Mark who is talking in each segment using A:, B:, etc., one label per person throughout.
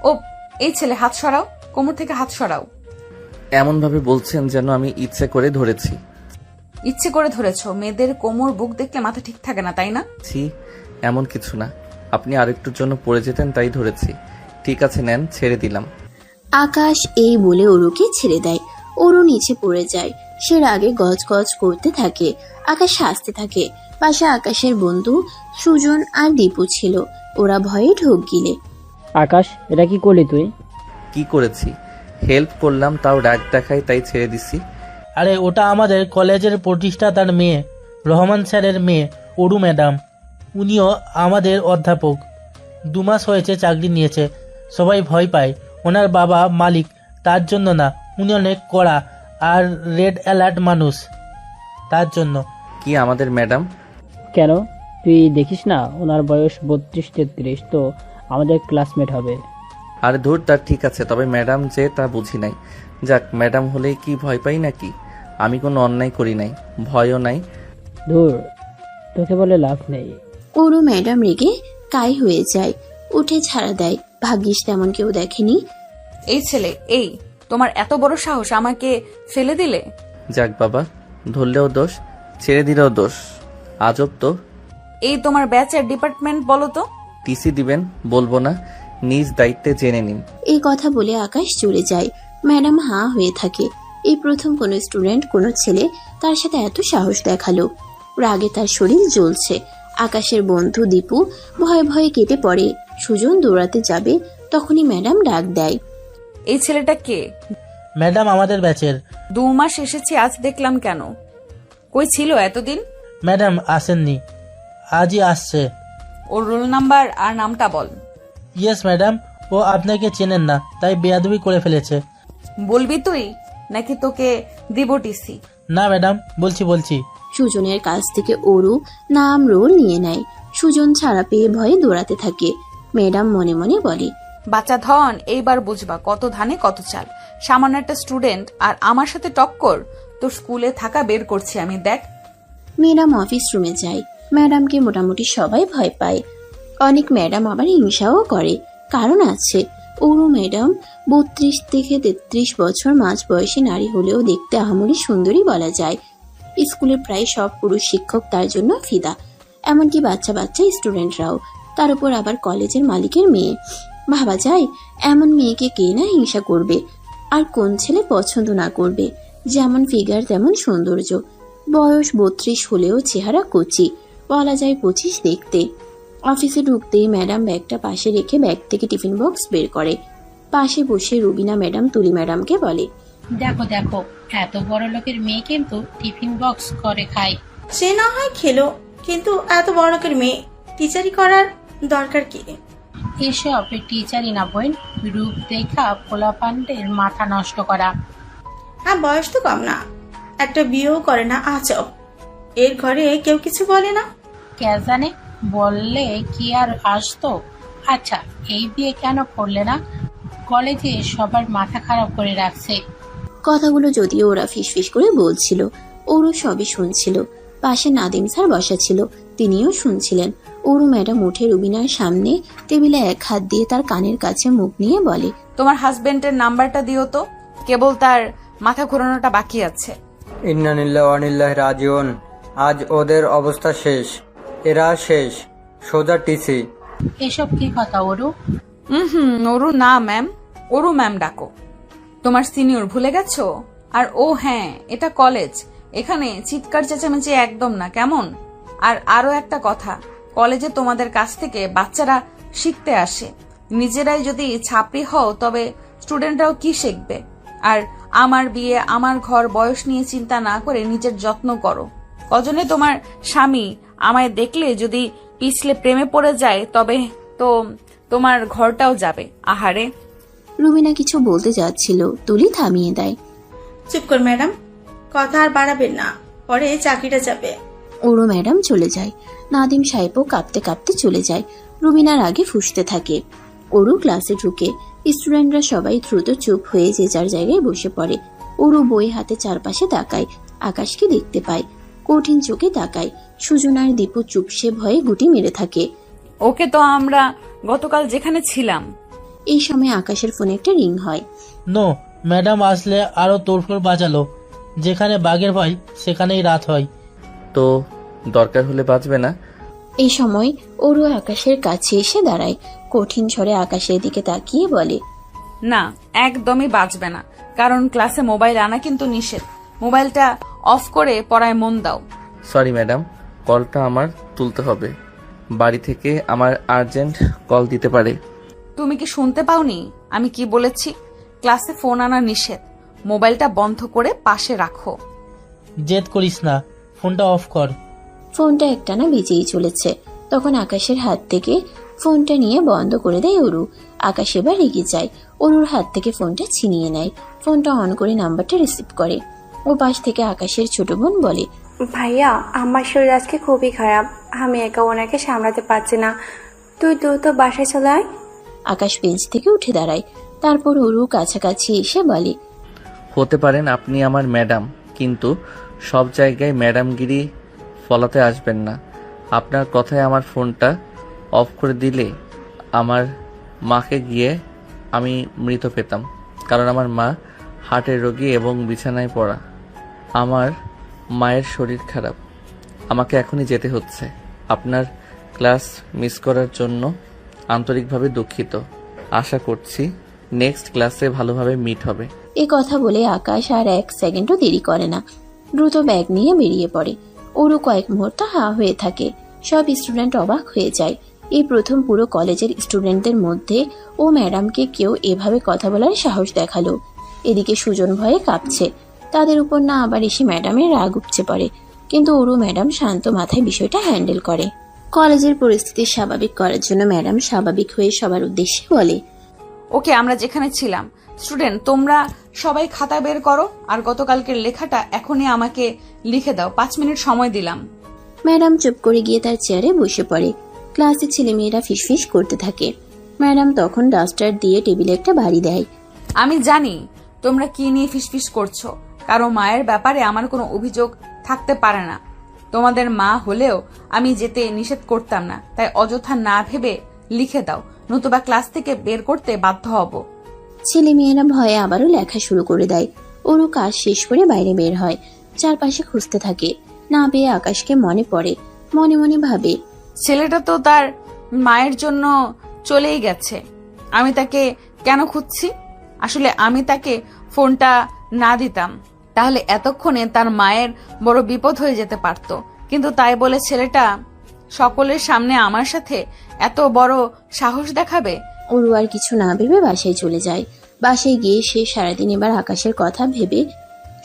A: ও এই ছেলে হাত সরাও, কোমর থেকে হাত সরাও।
B: এমন ভাবে বলছেন যেন আমি ইচ্ছে করে ধরেছি।
A: ইচ্ছে করে ধরেছো? মেয়েদের কোমর বুক দেখলে মাথা ঠিক থাকে না, তাই না?
B: ছি, এমন কিছু না। আপনি আরেকটুর জন্য পড়ে যেতেন তাই ধরেছি। ঠিক আছে নেন, ছেড়ে দিলাম।
C: আকাশ এই বলে অরুকে ছেড়ে দেয়। অরু নিচে পড়ে যায়। সে রাগে গজ গজ করতে থাকে। আকাশ হাসতে থাকে। পাশে আকাশের বন্ধু সুজন আর দীপু ছিল। ওরা ভয়ে ঢোক গিলে।
D: আকাশ, এটা কি করলি তুই?
B: কি করেছি? হেল্প করলাম, তাও রাগ দেখাই তাই ছেড়ে দিছি।
E: আরে ওটা আমাদের কলেজের প্রতিষ্ঠাতার মেয়ে, রহমান স্যারের মেয়ে, অরু ম্যাডাম। উনিও আমাদের অধ্যাপক। 2 মাস হয়েছে চাকরি নিয়েছে। সবাই ভয় পায়। ওনার বাবা মালিক, তার জন্য না। উনি অনেক কড়া আর রেড অ্যালার্ট মানুষ, তার জন্য।
B: কি আমাদের ম্যাডাম?
D: কেন, তুই দেখিস না ওনার বয়স 32-33, তো আমাদের ক্লাসমেট হবে।
B: আরে ধুর, তার ঠিক আছে, তবে ম্যাডাম যে তা বুঝি নাই। যাক, ম্যাডাম হলেই কি ভয় পাই নাকি? আমি কোনো অন্যায় করি নাই, ভয়ও নাই।
D: ধুর, তোকে বলে লাভ নেই।
C: অরু ম্যাডাম রেগে কাই হয়ে যায়। উঠে ছাড়া দেয়। ভাগ্যিস তেমন কেউ দেখেনি।
A: এই ছেলে, এই তোমার এত বড় সাহস, আমাকে ফেলে দিলে?
B: যাক বাবা, ধরলেও দোষ, ছেড়ে দিলেও দোষ। আজব তো।
A: এই তোমার ব্যাচের ডিপার্টমেন্ট বলো তো?
B: টিসি দিবেন? বলবো না, নিজ দায়িত্বে জেনে নিন।
C: এই কথা বলে আকাশ চলে যায়। ম্যাডাম হাঁ হয়ে থাকে। এই প্রথম কোনো স্টুডেন্ট, কোনো ছেলে তার সাথে এত সাহস দেখালো। রাগে তার শরীর জ্বলছে। আকাশের বন্ধু দীপু ভয়ে ভয়ে কেটে পড়ে। সুজন দৌড়াতে যাবে, তখনই ম্যাডাম ডাক দেয়।
A: এই ছেলেটা কে?
E: ম্যাডাম আমাদের ব্যাচের।
A: 2 মাস এসেছি, আজ দেখলাম কেন? কই ছিল এতদিন?
E: ম্যাডাম আসেননি, আজই আসছে।
A: ওর রোল নাম্বার আর নামটা বল।
E: ইয়েস ম্যাডাম, ও আপনাকে চেনেন না, তাই বেয়াদবি করে ফেলেছে।
A: বলবি তুই নাকি তোকে দিব টিসি?
E: না ম্যাডাম, বলছি।
C: সুজনের কাছ থেকে অরু নাম রোল নিয়ে নেয়। সুজন ছাড়া পেয়ে ভয়ে দৌড়াতে থাকে। ম্যাডাম মনে মনে বলে,
A: বাচ্চা ধন, এইবার বুঝবা কত ধানে কত চাল। সামান্য একটা স্টুডেন্ট আর আমার সাথে টক্কর। তোর স্কুলে থাকা বের করছি আমি, দেখ।
C: ম্যাডাম অফিস রুমে যায়। ম্যাডামকে মোটামুটি সবাই ভয় পায়। অনেক ম্যাডাম আবার হিংসাও করে। কারণ আছে। অরু ম্যাডাম 32 থেকে 33 বছর মাঝ বয়সী নারী হলেও দেখতে আহামরি সুন্দরী বলা যায়। স্কুলের প্রায় সব পুরুষ শিক্ষক তার জন্য ফিদা, এমনকি বাচ্চা বাচ্চা স্টুডেন্টরাও। তার উপর আবার কলেজের মালিকের মেয়ে। ভাবা যায়, এমন মেয়েকে কে না হিংসা করবে? আর কোন ছেলে পছন্দ না করবে? যেমন ফিগার তেমন সৌন্দর্য। বয়স 32 হলেও চেহারা কচি, বলা যায় 25 দেখতে। অফিসে ঢুকতেই ম্যাডাম ব্যাগটা পাশে রেখে ব্যাগ থেকে টিফিন বক্স বের করে। পাশে বসে রুবিনা ম্যাডাম তুলি ম্যাডামকে বলে,
F: দেখো দেখো, এত বড় লোকের মেয়ে কিন্তু টিফিন বক্স করে খায়।
G: সে না হয় খেলো, কিন্তু এত বড় লোকের মেয়ে টিচারি করার দরকার কি?
F: এসব টিচারই না বোন, রূপ দেখা পোলাপানদের মাথা নষ্ট করা।
G: হ্যাঁ, বয়স তো কম না, একটা বিয়েও করে না আজব। এর ঘরে কেউ কিছু বলে না?
F: কে জানে, বললে কি আর আসতো? আচ্ছা, এই বিয়ে কেন করলে না? কলেজে সবার মাথা খারাপ করে রাখছে।
C: কথাগুলো যদিও ওরা ফিসফিস করে বলছিল, ওরও সবই শুনছিল। পাশে নাদিম স্যার বসা ছিল, তিনিও শুনছিলেন। ওরু ম্যাডাম উঠে রুবিনার সামনে টেবিলে এক হাত দিয়ে তার কানের কাছে মুখ নিয়ে বলে,
A: তোমার হাজবেন্ডের নাম্বারটা দিও তো, কেবল তার মাথা ঘোরানোটা বাকি আছে।
H: ইন্না লিল্লাহি ওয়া ইন্না ইলাইহি রাজিউন। আজ ওদের অবস্থা শেষ, এরা শেষ, সোজা টিসি।
F: এসব কি কথা ওরু?
A: ওরু না ম্যাম, ওরু ম্যাম ডাকো। তোমার সিনিয়র ভুলে গেছো? আর ও হ্যাঁ, এটা কলেজ, এখানে চিৎকার চেঁচামেচি একদম না, কেমন? আর আরো একটা কথা, কলেজে তোমাদের কাছ থেকে বাচ্চারা শিখতে আসে। নিজেরাই যদি ছাপড়ি হও তবে স্টুডেন্টরাও কি শিখবে? আর আমার বিয়ে, আমার ঘর, বয়স নিয়ে চিন্তা না করে নিজের যত্ন করো। কজনে তোমার স্বামী আমায় দেখলে যদি পিছলে প্রেমে পড়ে যায়, তবে তো তোমার ঘরটাও যাবে। আহারে।
C: রুবিনা কিছু বলতে যাচ্ছিল, তুলি থামিয়ে দেয়।
G: চুপ কর ম্যাডাম, কথা আর বাড়াবেন না, পরে চাকরিটা যাবে।
C: ওরু ম্যাডাম চলে যায়। নাদিম সাহেবও কাঁপতে কাঁপতে চলে যায়। রুবিনার আগে ফুঁসতে থাকে। ওরু ক্লাসে ঢুকে। স্টুডেন্টরা সবাই দ্রুত চুপ হয়ে যে যার জায়গায় বসে পড়ে। ওরু বই হাতে চারপাশে তাকায়। আকাশকে দেখতে পায়, কঠিন চোখে তাকায়। সুজন আর দীপু চুপসে ভয়ে গুটি মেরে থাকে।
A: ওকে তো আমরা গতকাল যেখানে ছিলাম
C: এই সময় আকাশের ফোনে একটা রিং হয়।
E: নো, ম্যাডাম আসলে আরো তোড়ফোড় বাজালো। যেখানে বাঘের ভয় সেখানেই রাত হয়।
B: তো দরকার হলে বাঁচবে না?
C: এই সময় ওরু আকাশের কাছে এসে দাঁড়ায়, কঠিন স্বরে আকাশের দিকে তাকিয়ে বলে,
A: না, একদমই বাঁচবে না, কারণ ক্লাসে মোবাইল আনা কিন্তু নিষেধ। মোবাইলটা অফ করে পড়ায় মন দাও।
B: সরি ম্যাডাম, কলটা আমার তুলতে হবে। বাড়ি থেকে আমার আর্জেন্ট কল দিতে পারে।
A: তুমি কি শুনতে পাওনি আমি কি বলেছি? ক্লাসে ফোন আনা নিষেধ। মোবাইলটা বন্ধ করে পাশে রাখো।
E: জেদ করিস না, ফোনটা অফ কর।
C: ফোনটা একটানা বেজেই চলেছে। তখন আকাশের হাত থেকে ফোনটা নিয়ে বন্ধ করে দেয় অরু। আকাশ এবার রেগে যায়, অরুর হাত থেকে ফোনটা ছিনিয়ে নেয়। ফোনটা অন করে নাম্বারটা রিসিভ করে। ও পাশ থেকে আকাশের ছোট বোন বলে,
I: ভাইয়া, আমার শরীর আজকে খুবই খারাপ, আমি একা ওনাকে সামলাতে পারছি না, তুই দ্রুত বাসায় চলে আয়।
C: আকাশ বেঞ্চ থেকে উঠে দাঁড়ায়। তারপর অরু কাছাকাছি এসে বলে,
B: হতে পারেন আপনি আমার ম্যাডাম, কিন্তু সব জায়গায় ম্যাডামগিরি ফলাতে আসবেন না। আপনার কথায় আমার ফোনটা অফ করে দিলে আমার মাকে গিয়ে আমি মৃত পেতাম, কারণ আমার মা হার্টের রোগী এবং বিছানায় পড়া। আমার মায়ের শরীর খারাপ, আমাকে এখনই যেতে হচ্ছে। আপনার ক্লাস মিস করার জন্য আন্তরিকভাবে দুঃখিত। আশা করছি নেক্সট ক্লাসে ভালোভাবে মিট হবে।
C: এ কথা বলে আকাশ আর এক সেকেন্ডও দেরি করে না, দ্রুত ব্যাগ নিয়ে বেরিয়ে পড়ে। ওরও কয়েক মুহূর্ত হা হয়ে থাকে। সব স্টুডেন্ট অবাক হয়ে যায়। এই প্রথম পুরো কলেজের স্টুডেন্টদের মধ্যে ও ম্যাডামকে কেউ এভাবে কথা বলার সাহস দেখালো। এদিকে সুজন ভয়ে কাঁপছে। তাদের উপর না আবার এসে ম্যাডামের রাগ উপচে পড়ে, কিন্তু ওরও ম্যাডাম শান্ত মাথায় বিষয়টা হ্যান্ডেল করে। কলেজের পরিস্থিতি স্বাভাবিক করার জন্য ম্যাডাম স্বাভাবিক হয়ে সবার উদ্দেশ্যে বলে,
A: ওকে, আমরা যেখানে ছিলাম। স্টুডেন্ট, তোমরা সবাই খাতা বের করো আর গতকালকের লেখাটা এখনই আমাকে লিখে দাও। 5 মিনিট সময় দিলাম।
C: ম্যাডাম চুপ করে গিয়ে তার চেয়ারে বসে পড়ে। ক্লাসে ছেলেমেয়েরা ফিসফিস করতে থাকে। ম্যাডাম তখন ডাস্টার দিয়ে টেবিলে একটা বাড়ি দেয়।
A: আমি জানি তোমরা কি নিয়ে ফিসফিস করছো। কারো মায়ের ব্যাপারে আমার কোনো অভিযোগ থাকতে পারে না। তোমাদের মা হলেও আমি যেতে নিষেধ করতাম না, তাই অযথা না ভেবে লিখে দাও, নতুবা ক্লাস থেকে বের করতে বাধ্য হব।
C: ছেলেমেয়েরা ভয়ে আবারও লেখা শুরু করে দেয়। ওরও কাজ শেষ করে বাইরে বের হয়। চারপাশে খুঁজতে থাকে। না পেয়ে আকাশকে মনে পড়ে। মনে মনে ভাবে,
A: ছেলেটা তো তার মায়ের জন্য চলেই গেছে, আমি তাকে কেন খুঁজছি? আসলে আমি তাকে ফোনটা না দিতাম তাহলে এতক্ষণে তার মায়ের বড় বিপদ হয়ে যেতে পারত, কিন্তু তাই বলে ছেলেটা সকলের সামনে আমার সাথে এত বড় সাহস দেখাবে?
C: ওরও আর কিছু না ভেবে বাসায় চলে যায়। বাসায় গিয়ে সে সারাদিন এবার আকাশের কথা ভেবে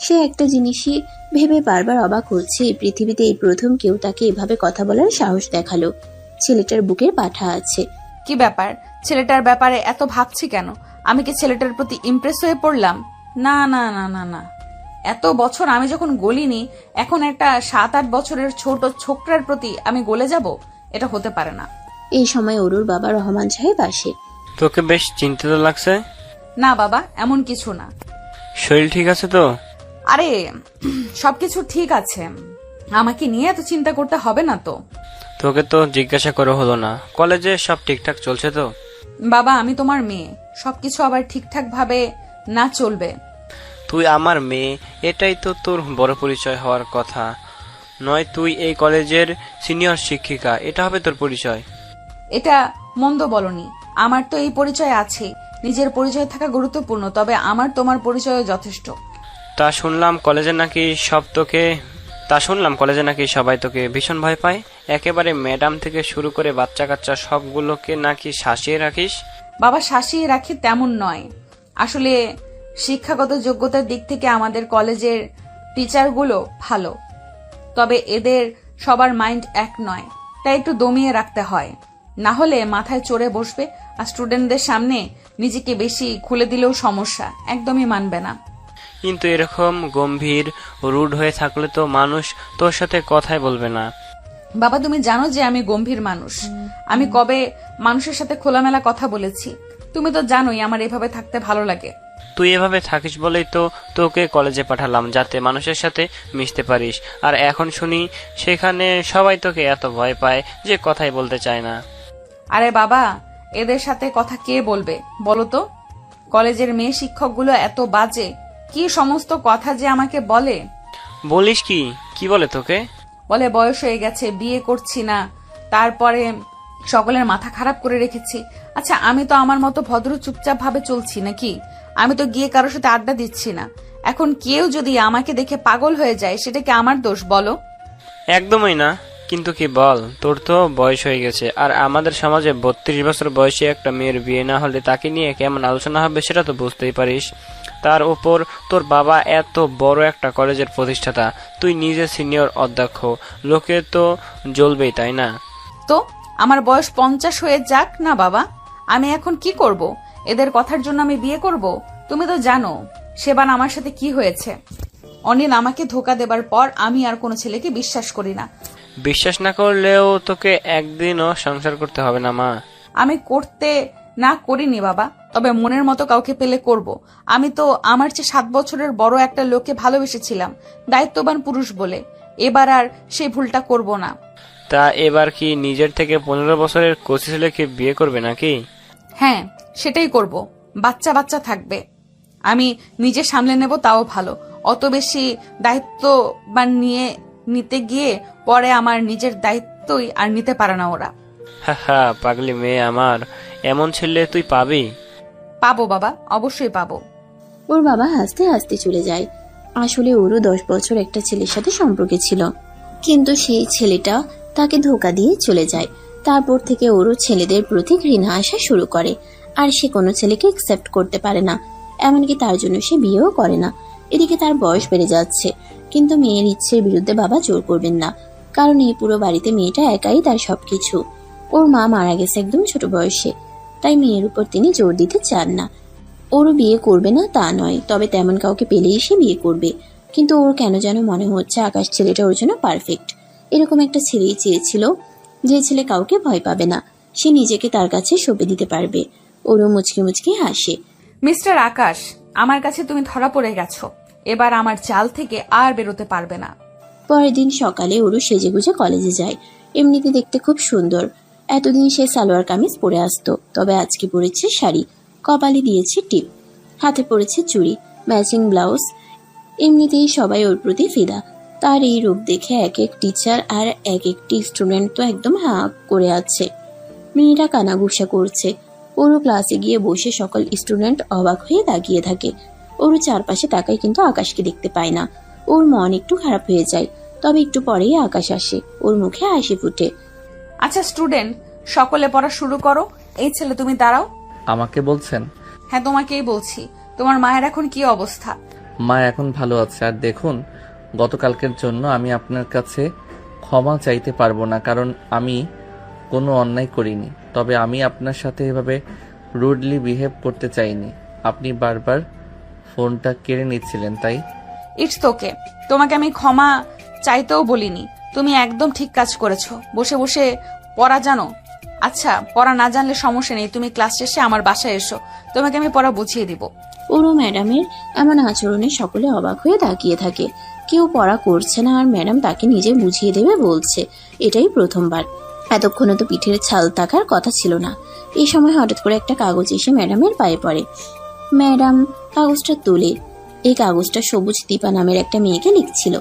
C: সে একটা জিনিসই ভেবে বারবার অবাক হচ্ছে, এই পৃথিবীতে এই প্রথম কেউ তাকে এভাবে কথা বলার সাহস দেখালো। ছেলেটার বুকের পাঠা আছে।
A: কি ব্যাপার? ছেলেটার ব্যাপারে এত ভাবছি কেন? আমি কি ছেলেটার প্রতি ইমপ্রেস হয়ে পড়লাম? না না না না না, এত বছর আমি যখন গলিনি, এখন একটা 7-8 বছরের ছোট ছোকরার প্রতি আমি গলে যাব? এটা হতে পারে না।
C: এই সময় অরুর বাবা রহমান সাহেব আসে।
J: তোকে বেশ চিন্তিত লাগছে।
A: না বাবা, এমন কিছু না।
J: শরীর ঠিক আছে তো?
A: আরে সবকিছু ঠিক আছে, আমাকে নিয়ে এত চিন্তা করতে হবে না তো।
J: তোকে তো জিজ্ঞাসা করা হলো না, কলেজে সব ঠিকঠাক চলছে তো?
A: বাবা, আমি তোমার মেয়ে, সবকিছু আবার ঠিকঠাক ভাবে না চলবে?
J: তুই আমার মেয়ে, এটাই তো তোর বড় পরিচয় হওয়ার কথা নয়। তুই এই কলেজের সিনিয়র শিক্ষিকা, এটা হবে তোর পরিচয়।
A: এটা মন্দ বলনি, আমার তো এই পরিচয় আছে। নিজের পরিচয় থাকা গুরুত্বপূর্ণ, তবে আমার তোমার পরিচয় যথেষ্ট।
J: তা শুনলাম কলেজে নাকি সবাই তোকে ভীষণ ভয় পায়। একেবারে ম্যাডাম থেকে শুরু করে বাচ্চা কাচ্চা সবগুলোকে নাকি শাসিয়ে রাখিস।
A: বাবা, শাসিয়ে রাখি তেমন নয়। আসলে শিক্ষাগত যোগ্যতার দিক থেকে আমাদের কলেজের টিচারগুলো ভালো, তবে এদের সবার মাইন্ড এক নয়, তাই একটু দমিয়ে রাখতে হয়। না হলে মাথায় চড়ে বসবে, আর স্টুডেন্টদের সামনে নিজেকে বেশি খুলে দিলেও সমস্যা, একদমই মানবে না।
J: কিন্তু এরকম গম্ভীর রুড হয়ে থাকলে তো মানুষ তোর সাথে কথাই বলবে না।
A: বাবা, তুমি জানো যে আমি গম্ভীর মানুষ। আমি কবে মানুষের সাথে খোলামেলা কথা বলেছি? তুমি তো জানোই আমার এভাবে থাকতে ভালো লাগে।
J: তুই এভাবে থাকিস বলেই তো তোকে কলেজে পাঠালাম, যাতে মানুষের সাথে মিশতে পারিস। আর এখন শুনি সেখানে সবাই তোকে এত ভয় পায় যে কথাই বলতে চায় না।
A: আরে বাবা, এদের সাথে কথা কে বলবে বলো তো? কলেজের মেয়ে শিক্ষকগুলো এত বাজে, কি সমস্ত কথা যে আমাকে বলে।
J: বলিস কি? কি বলে তোকে?
A: বলে বয়স হয়ে গেছে, বিয়ে করছি না, তারপরে সকলের মাথা খারাপ করে রেখেছি। আচ্ছা, আমি তো আমার মতো ভদ্র চুপচাপ ভাবে চলছি নাকি? আমি তো গিয়ে কারোর সাথে আড্ডা দিচ্ছি না। এখন কেউ যদি আমাকে দেখে পাগল হয়ে যায়, সেটা কি আমার দোষ বলো?
J: একদমই না। কিন্তু কি বল, তোর তো বয়স হয়ে গেছে, আর আমাদের সমাজে 32 বছর বয়সী একটা মেয়ের বিয়ে না হলে তাকে নিয়ে কেমন আলোচনা হবে সেটা তো বুঝতেই পারিস। তার উপর তোর বাবা এত বড় একটা কলেজের প্রতিষ্ঠাতা, তুই নিজে সিনিয়র অধ্যক্ষ, লোকে তো জ্বলবেই, তাই না?
A: তো আমার বয়স 50 হয়ে যাক না বাবা, আমি এখন কি করব? এদের কথার জন্য আমি বিয়ে করব? তুমি তো জানো সেবার আমার সাথে কি হয়েছে। অনিল আমাকে ধোকা দেবার পর আমি আর কোনো ছেলেকে বিশ্বাস করি না।
J: বিশ্বাস না করলেও তোকে একদিনও সংসার করতে হবে না মা।
A: আমি করতে না করিনি বাবা, তবে মনের মতো কাউকে পেলে করব। আমি তো আমার চেয়ে 7 বছরের বড় একটা লোককে ভালোবেসেছিলাম, দায়িত্ববান পুরুষ বলে। এবার আর সেই ভুলটা করব না।
J: তা এবার কি নিজের থেকে 15 বছরের কচি ছেলেকে বিয়ে করবে নাকি?
A: হ্যাঁ, সেটাই করব। বাচ্চা বাচ্চা থাকবে, আমি নিজে সামলে নেব, তাও ভালো। অত বেশি দায়িত্ববান নিতে গিয়ে পরে আমার নিজের দায়িত্বই আর নিতে পারে না ওরা।
J: হা, পাগলি মেয়ে আমার, এমন ছেলে তুই পাবি?
A: পাবো বাবা, অবশ্যই পাবো।
C: ওর বাবা হাসতে হাসতে চলে যায়। আসলে ওরও 10 বছর একটা ছেলের সাথে সম্পর্কে ছিল, কিন্তু সেই ছেলেটা তাকে ধোকা দিয়ে চলে যায়। তারপর থেকে ওরও ছেলেদের প্রতি ঘৃণা আসা শুরু করে, আর সে কোনো ছেলেকে অ্যাকসেপ্ট করতে পারে না। এমনকি তার জন্য সে বিয়েও করে না। এদিকে তার বয়স বেড়ে যাচ্ছে, কিন্তু মেয়ের ইচ্ছের বিরুদ্ধে বাবা জোর করবেন না, কারণ এই পুরো বাড়িতে মেয়েটা একাই তার সবকিছু। ওর মা মারা গেছে একদম ছোট বয়সে, তাই মেয়ের উপর তিনি জোর দিতে চান না। ওরও বিয়ে করবে না তা নয়, তবে তেমন কাউকে পেলেই সে বিয়ে করবে। কিন্তু ওর কেন যেন মনে হচ্ছে আকাশ ছেলেটা ওর জন্য পারফেক্ট। এরকম একটা ছেলেই চেয়েছিল, যে ছেলে কাউকে ভয় পাবে না, সে নিজেকে তার কাছে সঁপে দিতে পারবে। ওরও মুচকি মুচকি হাসে।
A: মিস্টার আকাশ, আমার কাছে তুমি ধরা পড়ে গেছো। এবার আমার চাল থেকে আর বেরোতে পারবে না।
C: পরের দিন সকালে ওরও সেজেগুজে কলেজে যায়। এমনিতে দেখতে খুব সুন্দর। এতদিন সে সালোয়ার কামিজ পরে আসতো, তবে আজকে পরেছে শাড়ি, কপালে দিয়েছে টিপ, হাতে পরেছে চুড়ি, ম্যাচিং ব্লাউজ। এমনিতেই সবাই ওর প্রতি ফিদা। তার এই রূপ দেখে এক এক টিচার আর এক একটি স্টুডেন্ট তো একদম হা করে আছে। মেয়েটা কানাঘুষা করছে। ওরও ক্লাসে গিয়ে বসে সকল স্টুডেন্ট অবাক হয়ে তাকিয়ে থাকে। ওরও চারপাশে তাকায়, কিন্তু আকাশকে দেখতে পায় না। ওর মন একটু খারাপ হয়ে যায়, তবে একটু পরেই আকাশ আসে। ওর মুখে হাসি ফুটে।
A: আচ্ছা স্টুডেন্ট, সকলে পড়া শুরু করো। এই ছেলে, তুমি দাঁড়াও।
B: আমাকে বলছেন?
A: হ্যাঁ, তোমাকেই বলছি। তোমার মায়ের এখন কি অবস্থা?
B: মা এখন ভালো আছে। আর দেখুন, গতকালকের জন্য আমি আপনার কাছে ক্ষমা চাইতে পারবো না, কারণ আমি কোনো অন্যায় করিনি। তবে আমি আপনার সাথে এভাবে রুডলি বিহেভ করতে চাইনি। আপনি বারবার ফোনটা কেড়ে নিচ্ছিলেন, তাই।
A: ইটস ওকে, তোমাকে আমি ক্ষমা চাইতেও বলিনি। তুমি একদম ঠিক কাজ করেছো। বসে বসে পড়া জানো? আচ্ছা, পড়া না জানলে সমস্যা নেই, তুমি ক্লাস শেষে আমার বাসায় এসো, তোমাকে আমি পড়া বুঝিয়ে দিব।
C: ওরও ম্যাডামের এমন আচরণে সকলে অবাক হয়ে তাকিয়ে থাকে। কেউ পড়া করছে না, আর ম্যাডাম তাকে নিজে বুঝিয়ে দেবে বলছে। এটাই প্রথমবার। এতক্ষণে তো পিঠের ছাল থাকার কথা ছিল না। এই সময় হঠাৎ করে একটা কাগজ এসে ম্যাডামের পায়ে পড়ে। ম্যাডাম কাগজটা তোলে। এই কাগজটা সবুজ দীপা নামের একটা মেয়েকে লিখছিল।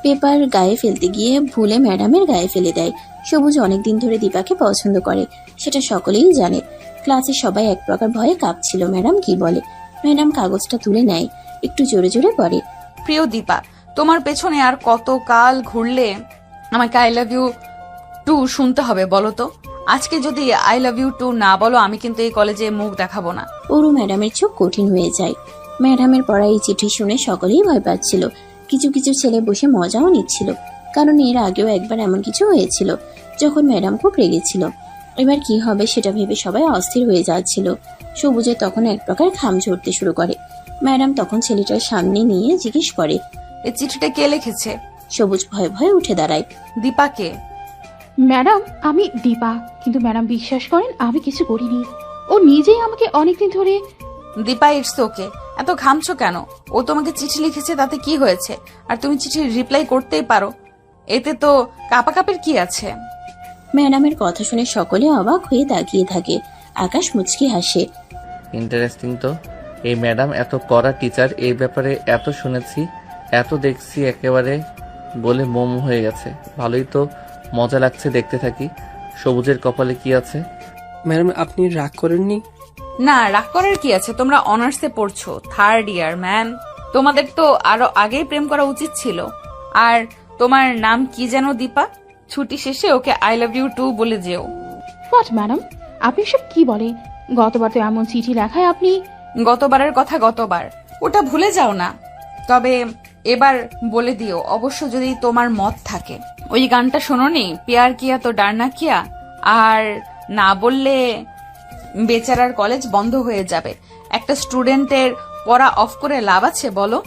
C: পেপার গায়ে ফেলতে গিয়ে ভুলে ম্যাডামের গায়ে ফেলে দেয়। সবুজ অনেকদিন ধরে দীপাকে পছন্দ করে, সেটা সকলেই জানে। ক্লাসে সবাই এক প্রকার ভয়ে কাঁপছিল ম্যাডাম কি বলে। ম্যাডাম কাগজটা তুলে নেয়, একটু জোরে জোরে পড়ে।
A: প্রিয় দীপা, তোমার পেছনে আর কত কাল ঘুরলে আমাকে আই লাভ ইউ টু শুনতে হবে বলো তো? আজকে যদি আই লাভ ইউ টু না বলো, আমি কিন্তু এই কলেজে মুখ দেখাবো না।
C: ওরও ম্যাডামের চোখ কঠিন হয়ে যায়। ম্যাডামের পড়া এই চিঠি শুনে সকলেই ভয় পাচ্ছিল। কিছু কিছু ছেলে বসে মজাও নিচ্ছিল, কারণ এর আগেও একবার এমন কিছু হয়েছিল, যখন ম্যাডাম খুব রেগেছিল। এবার কি হবে সেটা ভেবে সবাই অস্থির হয়ে যাচ্ছিল। সবুজের তখন এক প্রকার ঘাম ঝরতে শুরু করে। ম্যাডাম তখন ছেলেটার সামনে নিয়ে জিজ্ঞেস করে,
A: এই চিঠিটা কে লিখেছে?
C: সবুজ ভয়ে ভয়ে উঠে দাঁড়ায়।
A: দীপাকে।
K: ম্যাডাম, আমি দীপা, কিন্তু ম্যাডাম বিশ্বাস করেন আমি কিছু করিনি। ও নিজেই আমাকে অনেকদিন ধরে।
A: দীপা, ইটস ওকে, এত ঘামছো কেন? ও তোমাকে চিঠি লিখেছে, তাতে কি হয়েছে? আর তুমি চিঠির রিপ্লাই করতেই পারো, এতে তো কাপাকাপির কি আছে?
C: ম্যাডামের কথা শুনে সকলে অবাক হয়ে তাকিয়ে থাকে। আকাশ মুচকি হাসে।
B: ইন্টারেস্টিং তো। এই ম্যাডাম এত কড়া টিচার, এই ব্যাপারে এত শুনেছি, এত দেখছি, একেবারে বলে মোম হয়ে গেছে। ভালোই তো মজা লাগছে, দেখতে থাকি। সবুজের কপালে কি আছে?
L: ম্যাডাম আপনি রাগ করেননি?
A: না, রাগ করার কি আছে? তোমরা অনার্সে পড়ছো, 3rd ইয়ার ম্যাম। তোমাদের তো আরো আগেই প্রেম করা উচিত ছিল। আর তোমার নাম কি যেন? দীপা। ছুটি শেষে okay I love you too বলে যেও।
K: হোয়াট ম্যাডাম, আপনি সব কি বলে? গতবার তো এমন চিঠি লেখায় আপনি।
A: গতবারের কথা গতবার, ওটা ভুলে যাও না। তবে এবার বলে দিও, অবশ্য যদি তোমার মত থাকে। ওই গানটা শোনোনি, প্যার কিয়া তো ডারনা কিয়া? আর না বললে বেচারার কলেজ বন্ধ হয়ে যাবে। একটা স্টুডেন্টের পড়া অফ করে লাভ আছে বলো?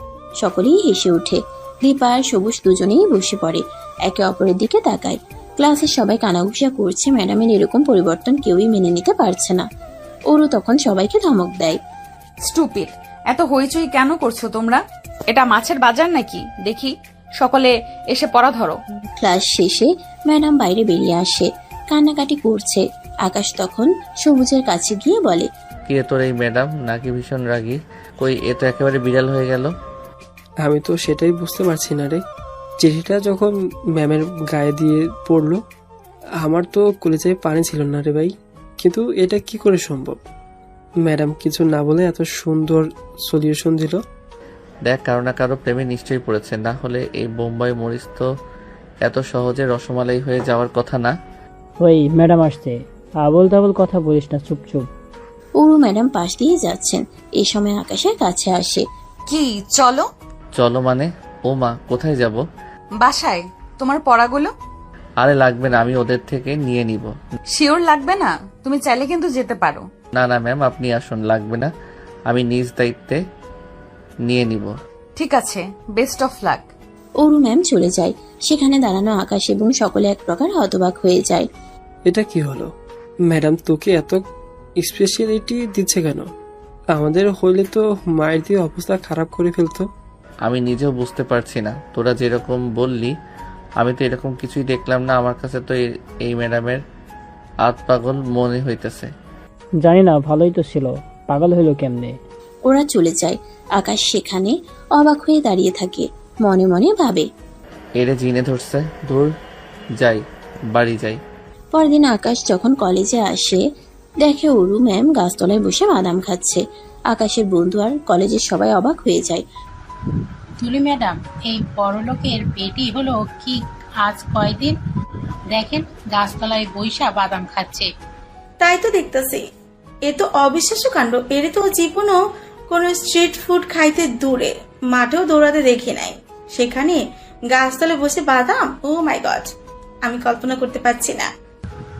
C: সকলেই হেসে ওঠে। দীপা আর সবুজ দুজনেই বসে পড়ে, একে অপরের দিকে তাকায়। ক্লাসের সবাই কানাঘুষা করছে। ম্যাডামের এরকম পরিবর্তন কেউই মেনে নিতে পারছে না। ওরও তখন সবাইকে ধমক দেয়।
A: স্টুপিড, এত হইচই কেন করছো তোমরা? এটা মাছের বাজার নাকি? দেখি সকলে এসে পড়া ধরো।
C: ক্লাস শেষে ম্যাডাম বাইরে বেরিয়ে আসে, কান্নাকাটি করছে। আকাশ তখন সবুজের কাছে গিয়ে বলে,
B: কি রে তোর এই ম্যাডাম নাকি ভীষণ রাগী? কই, এ তো একেবারে বিড়াল হয়ে গেল।
L: আমি তো সেটাই বুঝতে পারছি না রে। চিঠিটা যখন ম্যামের গায়ে দিয়ে পড়লো, আমার তো কলেজে পানি ছিল না রে ভাই। কিন্তু এটা কি করে সম্ভব? ম্যাডাম কিছু না বলে এত সুন্দর সলিউশন দিল।
B: দেখ, কারো না কারো প্রেমে নিশ্চয়ই পড়েছে, না হলে এই বোম্বাই মরিচ তো এত সহজে রসমালাই হয়ে যাওয়ার কথা না।
D: ওই ম্যাডাম আসছে, আবল তাবল কথা বলিস না, চুপ চুপ।
C: ওরু ম্যাডাম পাশ দিয়ে যাচ্ছেন। এই সময় আকাশের কাছে আসে।
A: কি চলো?
B: চলো মানে? ও মা, কোথায় যাব?
A: বাসায়। তোমার পড়াগুলো?
B: আরে লাগবে না, আমি ওদের থেকে নিয়ে নিব।
A: শিওর লাগবে না? তুমি চাইলে কিন্তু যেতে পারো।
B: না না ম্যাম, আপনি আসুন, লাগবে না, আমি নিজ দায়িত্বে নিয়ে নিব।
A: ঠিক আছে, best of luck.
C: Oru ma'am চলে যায়। সেখানে দাঁড়ানো আকাশ এবং সকলে এক প্রকার হতবাক হয়ে যায়।
L: এটা কি হলো? ম্যাডাম তোকে এত স্পেশালিটি দিচ্ছে কেন? আমাদের হইলে তো মায়ের দিয়ে অবস্থা খারাপ করে ফেলতো।
B: আমি নিজেও বুঝতে পারছি না, তোরা যেরকম বললি আমি তো এরকম কিছুই দেখলাম না। আমার কাছে তো এই ম্যাডামের আত পাগল মনে হইতেছে।
D: জানি না, ভালোই তো ছিল, পাগল হইলো কেমনে?
C: ওরা চলে যায়। আকাশ সেখানে অবাক হয়ে দাঁড়িয়ে থাকে, মনে মনে ভাবে,
B: এরে জিনে ধরছে। দূর যাই, বাড়ি যাই।
C: পরদিন আকাশ যখন কলেজে আসে, দেখে অরু ম্যাম গাছতলায় বসে বাদাম খাচ্ছে। আকাশের বন্ধু আর কলেজের সবাই অবাক হয়ে যায়।
F: তুলি ম্যাডাম, এই বড়লোকের বেটি হলো কি আজ কয়দিন? দেখেন গাছতলায় বৈশা বাদাম খাচ্ছে।
G: তাই তো দেখতেছি। এ তো অবিশ্বাস্য কাণ্ড। এর তো জীবনও কোনো স্ট্রিট ফুড খাইতে দূরে, মাঠেও দৌড়াতে দেখি নাই, সেখানে গাছতলে বসে বাদাম। ও মাই গড, আমি কল্পনা করতে পারছি না।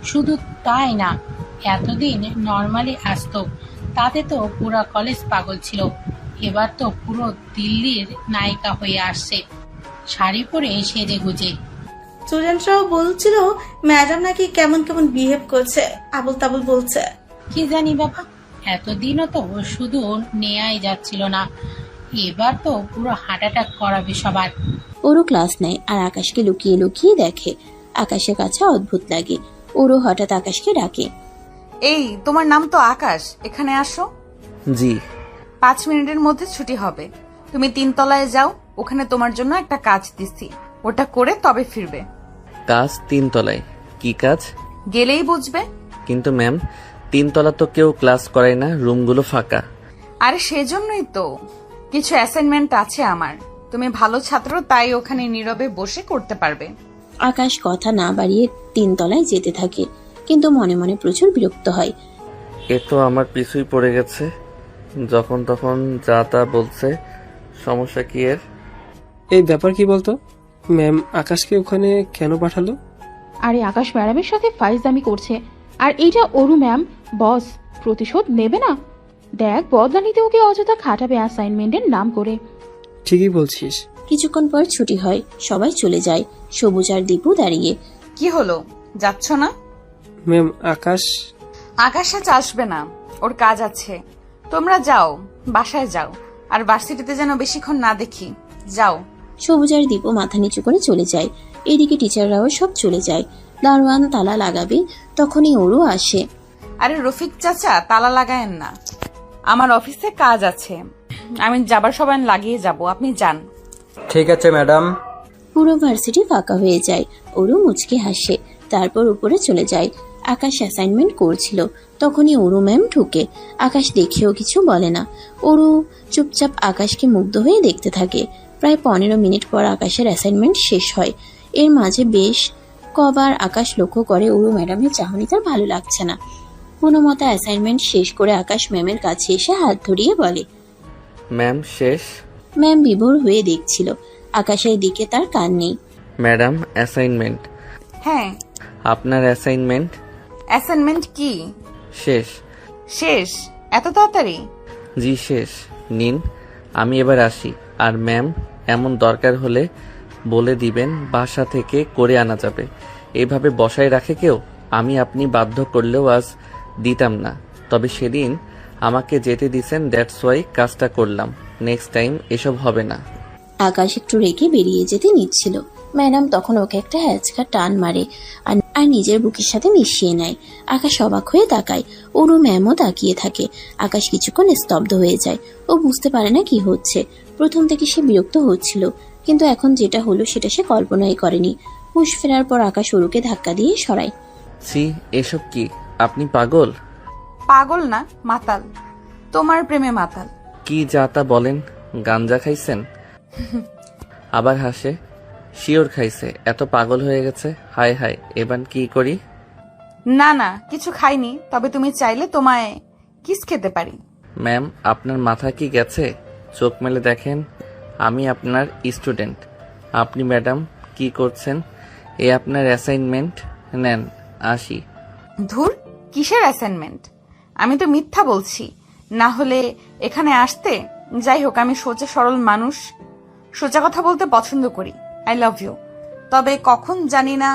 F: শুধু তাই না, এতদিন নর্মালি আসতো, তাতে তো পুরা কলেজ পাগল ছিল। এবার তো পুরো দিল্লির নায়িকা হয়ে আসছে, শাড়ি পরে সেজে গুজে।
G: স্টুডেন্টরাও বলছিল ম্যাডাম নাকি কেমন কেমন বিহেভ করছে, আবল তাবল বলছে।
F: কি জানি বাবা, এতদিনও তো শুধু নেয়াই যাচ্ছিল না, এবার তো পুরো হার্ট অ্যাটাক করাবে সবার।
C: ওরও ক্লাস নেয় আর আকাশকে লুকিয়ে লুকিয়ে দেখে। আকাশের কাছে অদ্ভুত লাগে। ওরও হঠাৎ আকাশকে ডাকে,
A: এই তোমার নাম তো আকাশ, এখানে আসো।
B: জি।
A: 5 মিনিটের মধ্যে ছুটি হবে। তুমি 3 তলায় যাও, ওখানে তোমার জন্য একটা কাজ দিছি, ওটা করে তবে ফিরবে।
B: কাজ 3 তলায়? কি কাজ?
A: গেলেই বুঝবে।
B: কিন্তু ম্যাম, 3 তলা তো কেউ ক্লাস করায় না, রুমগুলো ফাঁকা।
A: আরে সেজন্যই তো, কিছু অ্যাসাইনমেন্ট আছে আমার। তুমি ভালো ছাত্র, তাই ওখানে নীরবে বসে করতে পারবে।
C: আকাশ কথা না বাড়িয়ে 3 তলায় যেতে থাকে, কিন্তু মনে মনে প্রচুর বিরক্ত হয়।
B: এ তো আমার পিছুই পড়ে গেছে, যখন তখন যা তা বলছে। সমস্যা কি এর?
L: এই ব্যাপার কি বলতো? ম্যাম আকাশকে ওখানে কেন পাঠালো?
K: আরে আকাশ ম্যাডামের সাথে ফাইজলামি করছে, আর এইটা অরু ম্যাম বস, প্রতিশোধ নেবে না। দেখ, বদলানিতে ওকে অযথা খাটাবে অ্যাসাইনমেন্টের নাম করে।
L: ঠিকই বলছিস।
C: কিছুক্ষণ পর ছুটি হয়, সবাই চলে যায়। সবুজ আর দীপু দাঁড়িয়ে।
A: কি হলো, যাচ্ছ না?
L: ম্যাম আকাশ
A: আজ আসবে না, ওর কাজ আছে। তোমরা যাও, বাসায় যাও, আর ভার্সিটিতে যেন বেশিক্ষণ না দেখি। যাও।
C: সবুজ আর দীপু মাথা নিচু করে চলে যায়। এদিকে টিচাররাও সব চলে যায়। দারোয়ান তালা লাগাবে, তখনই ওরও আসে।
A: আরে রফিক চাচা, তালা লাগায়েন না, আমার অফিসে কাজ আছে, আমি যাবার সময় লাগিয়ে যাব, আপনি যান।
H: ঠিক আছে ম্যাডাম।
C: পুরো ভার্সিটি ফাঁকা হয়ে যায়। ওরু মুচকি হাসে, তারপর উপরে চলে যায়। আকাশ অ্যাসাইনমেন্ট করছিল, তখনই ওরু ম্যাম ঢুকে। আকাশ দেখেও কিছু বলে না। ওরু চুপচাপ আকাশকে মুগ্ধ হয়ে দেখতে থাকে। প্রায় 15 মিনিট পর আকাশের অ্যাসাইনমেন্ট শেষ হয়। এর মাঝে বেশ কবার আকাশ লক্ষ্য করে ওরু ম্যাডামের চাহনি তার ভালো লাগছে না। কোনো মতে অ্যাসাইনমেন্ট শেষ করে আকাশ ম্যামের কাছে এসে হাত ধরিয়ে বলে,
B: ম্যাম শেষ।
C: ম্যাম বিভোর হয়ে দেখছিল। আকাশের দিকে তার কান নেই।
B: Madam assignment.
A: হ্যাঁ,
B: আপনার অ্যাসাইনমেন্ট
A: অ্যাসাইনমেন্ট কি
B: শেষ?
A: শেষ? এত তাড়াতাড়ি?
B: জি শেষ। নিন, আমি এবার আসি। আর ম্যাম, এমন দরকার হলে বলে দিবেন, বাসা থেকে করে আনা যাবে। এভাবে বসায় রাখে কেউ? আমি আপনি বাধ্য করলেও আজ দিতাম না, তবে সেদিন আমাকে যেতে দিছেন, দ্যাটস ওয়াই কাজটা করলাম। নেক্সট টাইম এসব হবে না।
C: আকাশ একটু রেগে বেরিয়ে যেতে নিচ্ছিল। ম্যাডাম তখন ওকে একটা হ্যাচকা টান মারে আর নিজের বুকের সাথে মিশিয়ে নেয়। আকাশ অবাক হয়ে তাকায়। ওরও ম্যামও তাকিয়ে থাকে। আকাশ কিছুক্ষণ স্তব্ধ হয়ে যায়। ও বুঝতে পারে না কি হচ্ছে। প্রথম থেকে সে বিরক্ত হচ্ছিল, কিন্তু এখন যেটা হলো সেটা সে কল্পনাই করেনি। হুঁশ ফেরার পর আকাশ ওরুকে ধাক্কা দিয়ে সরায়।
B: সি, এসব কি? আপনি পাগল?
A: পাগল না, মাতাল। তোমার প্রেমে মাতাল।
B: কি যা তা বলেন? গাঞ্জা খাইছেন? আবার হাসে। শিওর খাইছে, এত পাগল হয়ে গেছে। হায় হায়, এবার কি করি?
A: না না, কিছু খাইনি, তবে তুমি চাইলে তোমায় কিস খেতে পারি।
B: ম্যাম, আপনার মাথা কি গেছে? চোখ মেলে দেখেন, আমি আপনার স্টুডেন্ট। আপনি ম্যাডাম কি করছেন? এ আপনার অ্যাসাইনমেন্ট, নেন। আসি।
A: ধুর, কিসের অ্যাসাইনমেন্ট? আমি তো মিথ্যা বলছি, না হলে এখানে আসতে। যাই হোক, আমি সোজা সরল মানুষ, সোজা কথা বলতে পছন্দ করি। আই লাভ ইউ, তবে কখন জানি না,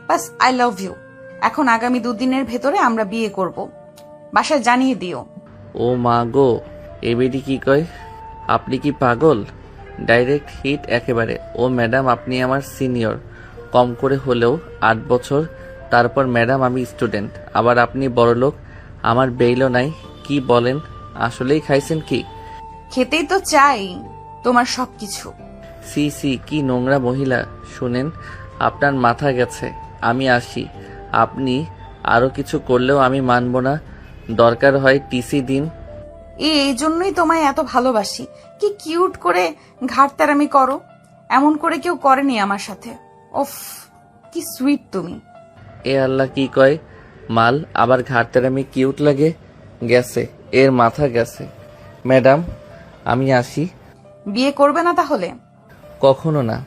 A: বাস আই লাভ ইউ। এখন আগামী 2 দিনের ভেতরে আমরা বিয়ে করব, বাসায় জানিয়ে দিও।
B: ও মা গো, এবেডি কি কয়? আপনি কি পাগল? ডাইরেক্ট হিট একেবারে। ও ম্যাডাম, আপনি আমার সিনিয়র, কম করে হলেও 8 বছর। তারপর ম্যাডাম আমি স্টুডেন্ট, আবার আপনি বড়লোক, আমার বেইলও নাই। কি বলেন? আসলেই খাইছেন কি?
A: খেতেই তো চাই তোমার সবকিছু।
B: সি সি, কি নোংরা মহিলা। শুনেন, আপনার মাথা গেছে। আমি আসি। আপনি আরো কিছু করলেও আমি মানব না। দরকার হয় টিসি দিন।
A: এই জন্যই তোমায় এত ভালোবাসি। কি কিউট করে ঘাড়তেরামি করো, এমন করে কেউ করেনি আমার সাথে। ওফ, কি সুইট তুমি।
B: এ আল্লাহ, কি কয়? মাল আবার ঘাড়তেরামি কিউট লাগে? গেছে, এর মাথা গেছে। ম্যাডাম, আমি আসি।
A: বিয়ে করবে না তাহলে?
B: কখনো না।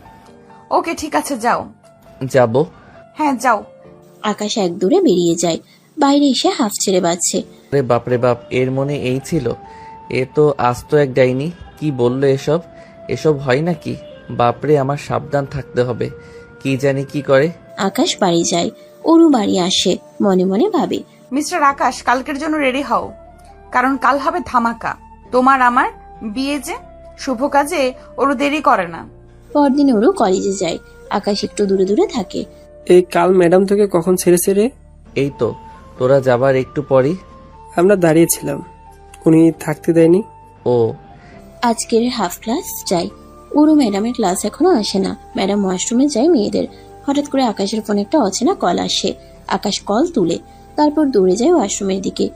A: ওকে, ঠিক আছে, যাও।
B: যাব?
A: হ্যাঁ, যাও।
C: আকাশ এক দূরে বেরিয়ে যায়। বাইরে এসে হাফ ছেড়ে বাজছে।
B: রে বাপরে বাপ, এর মনে এই ছিল? এ তো আস্ত এক ডাইনি। কি বললো এসব? এসব হয় নাকি? বাপরে, আমার সাবধান থাকতে হবে। কি জানি কি করে।
C: আকাশ বাড়ি যায়। ওরু বাড়ি আসে, মনে মনে ভাবে,
A: মিস্টার আকাশ, কালকের জন্য রেডি হও, কারণ কাল হবে ধামাকা। তোমার আমার বিয়ে যে, শুভ কাজে ওরও দেরি করে না।
C: পরদিন ওরু কলেজে যায়। আকাশ একটু দূরে দূরে থাকে।
L: এই কাল ম্যাডাম তোকে কখন ছেড়েছে রে?
B: এই তো, তোরা যাবার একটু পরই।
L: আমরা দাঁড়িয়েছিলাম, উনি থাকতে দেয়নি।
B: ও,
C: আজকের হাফ ক্লাস যায়। ওরু ম্যাডামের ক্লাস এখনো আসে না। ম্যাডাম ওয়াশরুমে যায় মেয়েদের। হঠাৎ করে আকাশের ফোনে একটা অচেনা কল আসে। আকাশ কল তুলে, তারপর দৌড়ে যায় ওয়াশরুমের দিকে।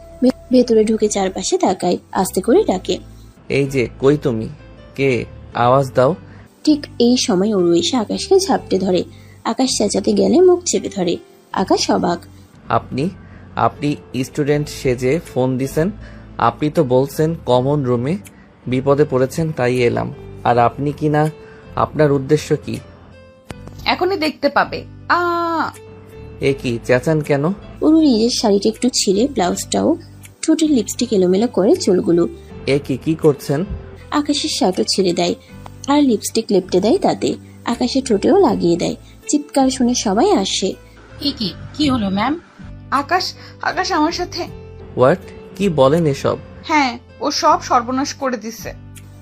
C: ভেতরে ঢুকে চারপাশে তাকায়, আস্তে করে ডাকে,
B: এই যে, কই তুমি? কে? আওয়াজ দাও।
C: ঠিক এই সময় ওরু এসে আকাশকে ঝাপটে ধরে। আকাশ চেঁচাতে গেলে মুখ চেপে ধরে। আকাশ অবাক।
B: আপনি আপনি স্টুডেন্ট সেজে ফোন দিছেন? আপনি তো বলছেন কমন রুমে বিপদে পড়েছেন, তাই এলাম। আর আপনি কি না? আপনার উদ্দেশ্য কি?
A: এখনই দেখতে পাবে।
B: এ কি চেঁচান কেন?
C: ওরু নিজের শাড়িটা একটু ছিঁড়ে, ব্লাউজটাও, ঠোঁটের লিপস্টিক এলোমেলো করে চুলগুলো।
B: এ কি করছেন?
C: আকাশের শার্টও ছিঁড়ে দেয় আর লিপস্টিক লেপটে দেয় তাতে। আকাশের ঠোঁটেও লাগিয়ে দেয়। চিৎকার শুনে সবাই আসে।
F: কি হলো ম্যাম?
A: আকাশ আকাশ আমার সাথে।
B: হোয়াট? কি বলেন এসব?
A: হ্যাঁ, ও সব সর্বনাশ করে দিছে।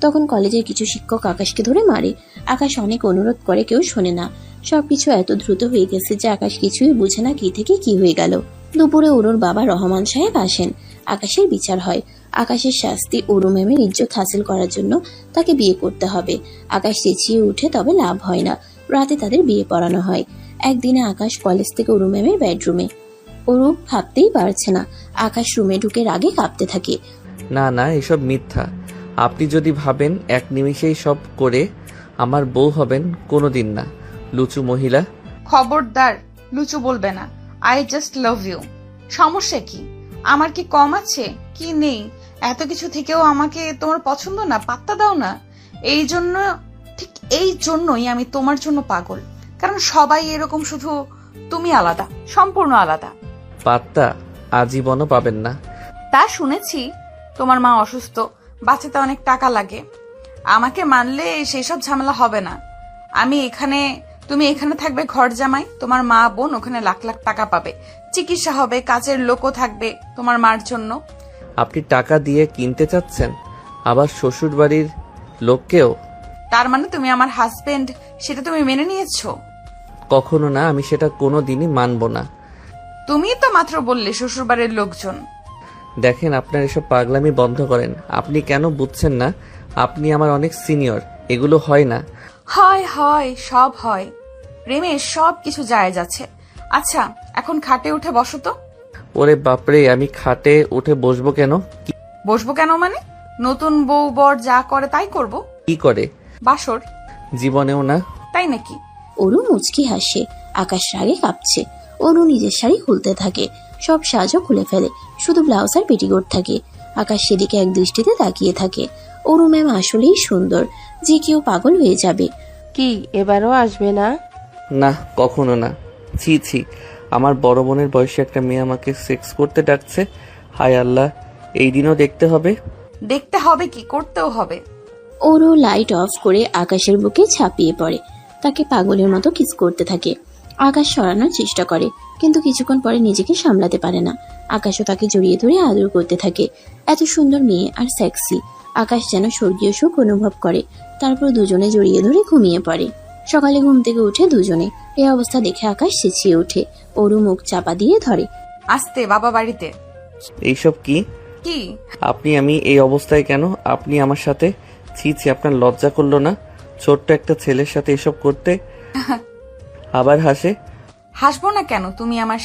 C: তখন কলেজের কিছু শিক্ষক আকাশকে ধরে মারে। আকাশ অনেক অনুরোধ করে, কেউ শোনে না। সবকিছু এত দ্রুত হয়ে গেছে যে আকাশ কিছুই বুঝে না কি থেকে কি হয়ে গেল। দুপুরে অরুর বাবা রহমান সাহেব আসেন। আকাশের বিচার হয়। আকাশের শাস্তি, অরু ম্যামের ইজ্জত হাসিল করার জন্য তাকে বিয়ে করতে হবে। আকাশ চেঁচিয়ে উঠে, তবে লাভ হয় না। রাতে তাদের বিয়ে পড়ানো হয়। একদিনে আকাশ কলেজ থেকে অরু ম্যামের বেডরুমে। অরু ভাবতেই পারছে না। আকাশ রুমে ঢুকে রাগে কাঁপতে থাকে।
B: না না, এসব মিথ্যা। আপনি যদি ভাবেন এক নিমিষেই সব করে আমার বউ হবেন, কোনোদিন না। লুচু মহিলা।
A: খবরদার লুচু বলবে না। I just love you. সমস্যা কি? আমার কি কম আছে? কি নেই? এত কিছু থেকেও আমাকে তোমার পছন্দ না? পাত্তা দাও না। এই জন্য, ঠিক এই জন্যই আমি তোমার জন্য পাগল। কারণ সবাই এরকম, শুধু তুমি আলাদা, সম্পূর্ণ আলাদা।
B: পাত্তা আজীবনও পাবেন না।
A: তা শুনেছি তোমার মা অসুস্থ, বাঁচাতে অনেক টাকা লাগে। আমাকে মানলে সেসব ঝামেলা হবে না। তুমি এখানে থাকবে ঘর জামাই, তোমার মা বোন ওখানে লাখ লাখ টাকা পাবে, চিকিৎসা হবে, কাজের লোকও থাকবে তোমার মার জন্য।
B: আপনি টাকা দিয়ে কিনতে চাচ্ছেন, আবার শ্বশুর বাড়ির লোককেও?
A: তার মানে তুমি আমার হাজবেন্ড, সেটা তুমি মেনে নিয়েছো?
B: কখনো না, আমি সেটা কোনো দিনই মানব না।
A: তুমি তো মাত্র বললে শ্বশুর বাড়ির লোকজন।
B: দেখেন, আপনার এসব পাগলামি বন্ধ করেন। আপনি কেন বুঝছেন না? আপনি আমার অনেক সিনিয়র, এগুলো হয় না।
A: হয় হয়, সব হয়। প্রেমে সব কিছু যায় যাচ্ছে। আচ্ছা, এখন খাটে উঠে বসো তো।
B: ওরে বাপরে, আমি খাটে উঠে বসবো কেন?
A: বসবো কেন মানে? নতুন বউ বর যা করে তাই করব।
B: কি করে?
A: বাসর।
B: জীবনেও না।
A: তাই নাকি?
C: অরু মুচকি হাসে। আকাশ রাগে কাঁপছে। অরু নিজের শাড়ি খুলতে থাকে। সব সাজও খুলে ফেলে, শুধু ব্লাউজ আর পেটিকোট থাকে। আকাশ সেদিকে এক দৃষ্টিতে তাকিয়ে থাকে। অরু ম্যাম আসলেই সুন্দর, যে কেউ পাগল হয়ে যাবে।
M: কি এবারও আসবে না?
B: না, কখনো না। ছি ছি, আমার বড় বোনের বয়সী একটা মেয়ে আমাকে সেক্স করতে ডাকছে। হায় আল্লাহ, এই দিনও দেখতে হবে?
A: দেখতে হবে কি, করতেও হবে।
C: অরু লাইট অফ করে আকাশের বুকে ছাপিয়ে পড়ে। তাকে পাগলের মতো কিস করতে থাকে। আকাশ সরানোর চেষ্টা করে, কিন্তু কিছুক্ষণ পরে নিজেকে সামলাতে পারে না। আকাশও তাকে জড়িয়ে ধরে আদর করতে থাকে। এত সুন্দর মেয়ে আর সেক্সি। আকাশ যেন স্বর্গীয় সুখ অনুভব করে। তারপর দুজনে জড়িয়ে ধরে ঘুমিয়ে পড়ে। সকালে ঘুম থেকে উঠে দুজনে। এই অবস্থা দেখে আকাশ চেঁচিয়ে ওঠে। অরু মুখ চাপা দিয়ে ধরে।
A: আসতে বাবা বাড়িতে।
B: এইসব কি?
A: কি?
B: আমি এই অবস্থায় কেন? আপনি আমার সাথে? ছি ছি, আপনার লজ্জা করলো না ছোট্ট একটা ছেলের সাথে এসব করতে? আবার হাসে।
A: হাসবো না কেন? তুমি আমার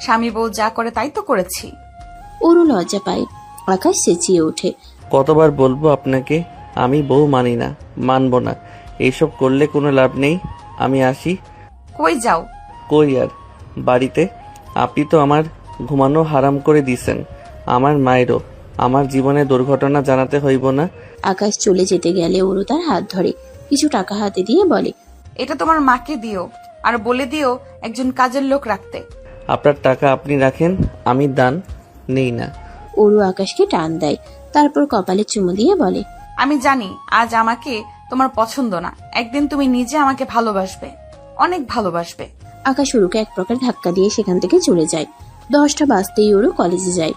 A: স্বামী বউ যা করে তাই তো করেছি।
C: অরু লজ্জা পায়। আকাশ চেঁচিয়ে ওঠে।
B: কতবার বলবো আপনাকে, আমি বউ মানি না, মানবো না। এইসব করলে কোনো লাভ নেই। আমি আসি।
A: কই যাও?
B: কই আর, বাড়িতে। আপনি তো আমার ঘুমানো হারাম করে দিছেন। আমার মায়েরও আমার জীবনে দুর্ঘটনা জানাতে হইব না।
C: আকাশ চলে যেতে গেলে অরু তার হাত ধরে, কিছু টাকা হাতে দিয়ে বলে,
A: এটা তোমার মাকে দিও, আর বলে দিও একজন কাজের লোক রাখতে।
B: আপনার টাকা আপনি রাখেন, আমি দান নেই না।
C: অরু আকাশকে টান দেয়, তারপর কপালে চুমু দিয়ে বলে,
A: আমি জানি আজ আমাকে তোমার পছন্দ না, একদিন তুমি নিজে আমাকে ভালোবাসবে, অনেক ভালোবাসবে।
C: আকাশ অরুকে এক প্রকার ধাক্কা দিয়ে সেখান থেকে চলে যায়। 10টা বাজতেই অরু কলেজে যায়।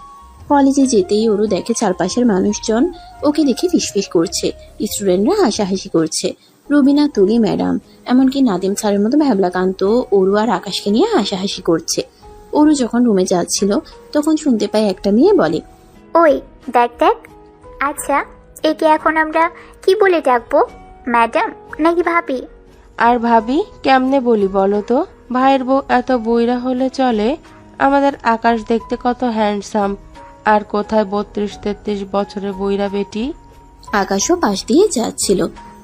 C: কলেজে যেতেই অরু দেখে চারপাশের মানুষজন ওকে দেখে ফিসফিস করছে। স্টুডেন্টরা হাসাহাসি করছে। রুবিনা, তুলি ম্যাডাম, এমনকি নাদিম স্যারের মতো ভ্যাবলাকান্ত অরু আর আকাশকে নিয়ে হাসাহাসি করছে। অরু যখন রুমে যাচ্ছিল তখন শুনতে পায় একটা মেয়ে বলে,
N: ওই দেখ দেখ। আচ্ছা, একে এখন আমরা কি বলে ডাকবো, ম্যাডাম নাকি ভাবি?
M: আর ভাবি কেমনে বলি বলো তো? ভাইয়ের বউ এত বইরা হলে চলে? আমাদের আকাশ দেখতে কত হ্যান্ডসাম, আর কোথায় 32-33 বছরের বইরা বেটি।
C: আকাশও পাশ দিয়ে যাচ্ছিল।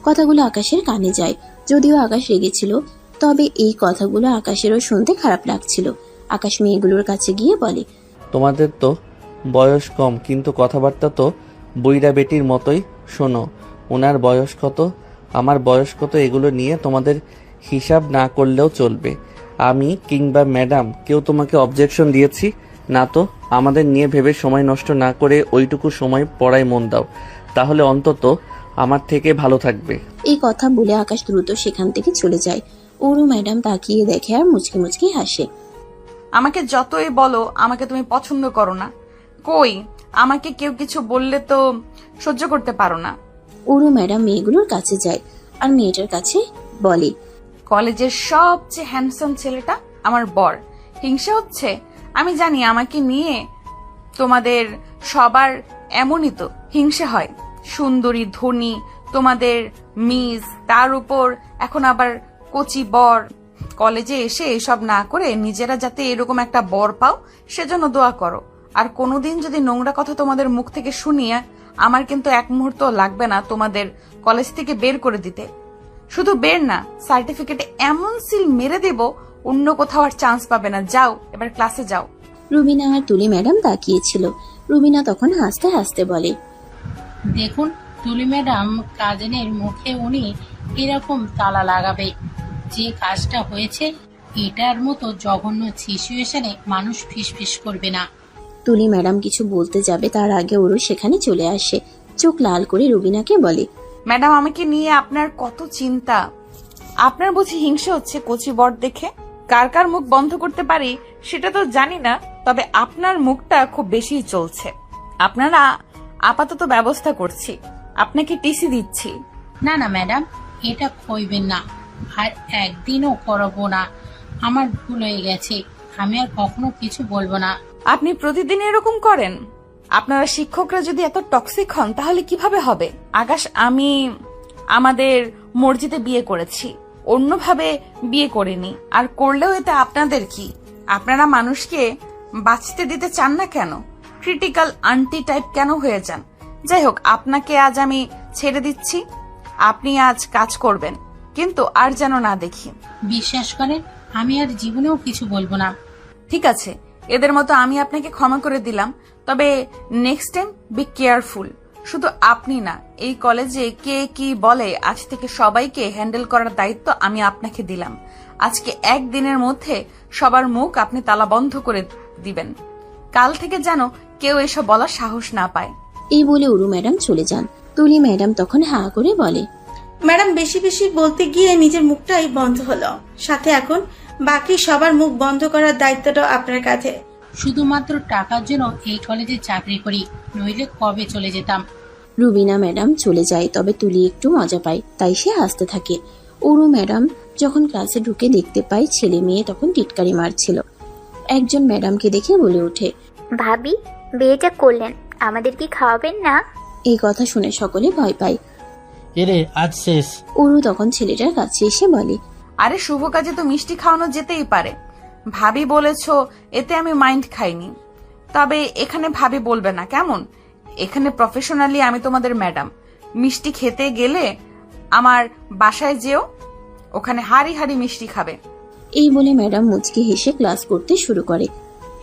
C: কথাগুলো আকাশের কানে যায়। যদিও আকাশ রেগেছিল, তবে এই কথাগুলো আকাশেরও শুনতে খারাপ লাগছিল। আকাশ মেয়েগুলোর কাছে গিয়ে বলে,
B: তোমাদের তো বয়স কম, কিন্তু কথাবার্তা তো বইরা বেটির মতোই। শোনো, ওনার বয়স কত, আমার বয়স কত, এগুলো নিয়ে তোমাদের হিসাব না করলেও চলবে। আমি কিংবা ম্যাডাম কেউ তোমাকে অবজেকশন দিয়েছি না তো? আমাদের নিয়ে ভেবে সময় নষ্ট না করে ওইটুকু সময় পড়ায় মন দাও, তাহলে অন্তত আমার থেকে ভালো থাকবে।
C: এই কথা বলে আকাশ দ্রুত সেখান থেকে চলে যায়। অরু ম্যাডাম তাকিয়ে দেখে আর মুচকি মুচকি হাসে।
A: আমাকে যতই বলো আমাকে তুমি পছন্দ করো না, কই আমাকে কেউ কিছু বললে তো সহ্য করতে পারো না।
C: অরু ম্যাডাম মেয়েগুলোর কাছে যায় আর মেয়েটার কাছে বলে,
A: কলেজের সবচেয়ে হ্যান্ডসাম ছেলেটা আমার বর, হিংসা হচ্ছে? আমি জানি আমাকে নিয়ে তোমাদের সবার এমনই তো হিংসে হয়। সুন্দরী, ধনী, তোমাদের মিস, তার উপর এখন আবার কচি বর। কলেজে এসে এসব না করে নিজেরা যাতে এরকম একটা বর পাও সেজন্য দোয়া করো। আর কোনোদিন যদি নোংরা কথা তোমাদের মুখ থেকে শুনিয়ে, আমার কিন্তু এক মুহূর্ত লাগবে না তোমাদের কলেজ থেকে বের করে দিতে। শুধু বের না, সার্টিফিকেটে এমন সিল মেরে দেব অন্য কোথাও আর চান্স পাবে না। যাও, এবার ক্লাসে যাও।
C: রুবিনা আর তুলি ম্যাডাম তাকিয়েছিল। রুবিনা তখন হাসতে হাসতে বলে,
F: দেখুন তুলি ম্যাডাম, কাজিনের মুখে উনি এরকম তালা লাগাবে। যে কাজটা হয়েছে এটার মতো জঘন্য সিচুয়েশনে মানুষ ফিসফিস করবে না।
C: তুলি ম্যাডাম কিছু বলতে যাবে তার আগে ওরও সেখানে চলে আসে। চোখ লাল করে রুবিনাকে বলে,
A: ম্যাডাম, আমাকে নিয়ে আপনার কত চিন্তা। আপনার বুঝি হিংসে হচ্ছে কচি বর দেখে? কার কার মুখ বন্ধ করতে পারি সেটা তো জানি না, তবে আপনার মুখটা খুব বেশি চলছে। আপনারা আপাতত ব্যবস্থা করছি, আপনাকে টিসি দিচ্ছি।
F: না না ম্যাডাম, এটা কইবেন না, আর একদিনও করবো না। আমার ভুল হয়ে গেছে, আমি আর কখনো কিছু বলবো না।
A: আপনি প্রতিদিন এরকম করেন? আপনারা শিক্ষকরা যদি এত টক্সিক হন তাহলে কিভাবে হবে? আকাশ, আমি আমাদের মসজিদে বিয়ে করেছি, অন্যভাবে বিয়ে করিনি। আর করলেও এতে আপনাদের কি? আপনারা মানুষকে বাঁচতে দিতে চান না কেন? ক্রিটিক্যাল আন্টি টাইপ কেন হয়ে যান? যাই হোক, আপনাকে আজ আমি ছেড়ে দিচ্ছি। আপনি আজ কাজ করবেন, কিন্তু আর যেন না দেখি।
F: বিশ্বাস করেন, আমি আর জীবনেও কিছু বলবো না।
A: ঠিক আছে, এদের মতো আমি আপনাকে ক্ষমা করে দিলাম, তবে নেক্সট টাইম বি কেয়ারফুল। শুধু আপনি না, এই কলেজে কে কি বলে আজ থেকে সবাইকে হ্যান্ডেল করার দায়িত্ব আমি আপনাকে দিলাম। আজকে একদিনের মধ্যে সবার মুখ আপনি তালা বন্ধ করে দিবেন। কাল থেকে যেন কেউ এসব বলার সাহস না পায়।
C: এই বলে উরু ম্যাডাম চলে যান। তুলি ম্যাডাম তখন হা করে বলে,
G: ম্যাডাম বেশি বেশি বলতে গিয়ে নিজের মুখটাই বন্ধ হলো, সাথে এখন বাকি সবার মুখ বন্ধ করার দায়িত্বটাও আপনার কাছে।
F: শুধুমাত্র টাকার জন্য এই কলেজে চাকরি করি, নইলে কবে চলে যেতাম।
C: রুবিনা ম্যাডাম চলে যায়, তবে তুলি একটু মজা পায়, তাই সে হাসতে থাকে। উরু ম্যাডাম যখন ক্লাসে ঢুকে দেখতে পায় ছেলে মেয়ে তখন টিটকারি মারছিল। একজন ম্যাডামকে দেখে বলে ওঠে,
N: ভাবি, বিয়েটা করলেন, আমাদের কি খাওয়াবেন না?
C: এই কথা শুনে সকলে ভয় পায়।
E: এরে আজ শেষ।
C: উরু তখন ছেলেটার কাছে এসে বলে,
A: আরে শুভ কাজে তো মিষ্টি খাওয়ানো যেতেই পারে। ভাবি বলেছ, এতে আমি মাইন্ড খাইনি। তবে এখানে ভাবি বলবে না কেমন? এখানে প্রফেশনালি আমি তোমাদের ম্যাডাম। মিষ্টি খেতে গেলে আমার বাসায় যেও, ওখানে হাড়ি হাড়ি মিষ্টি খাবে।
C: এই বলে ম্যাডাম মুচকি হেসে ক্লাস করতে শুরু করে।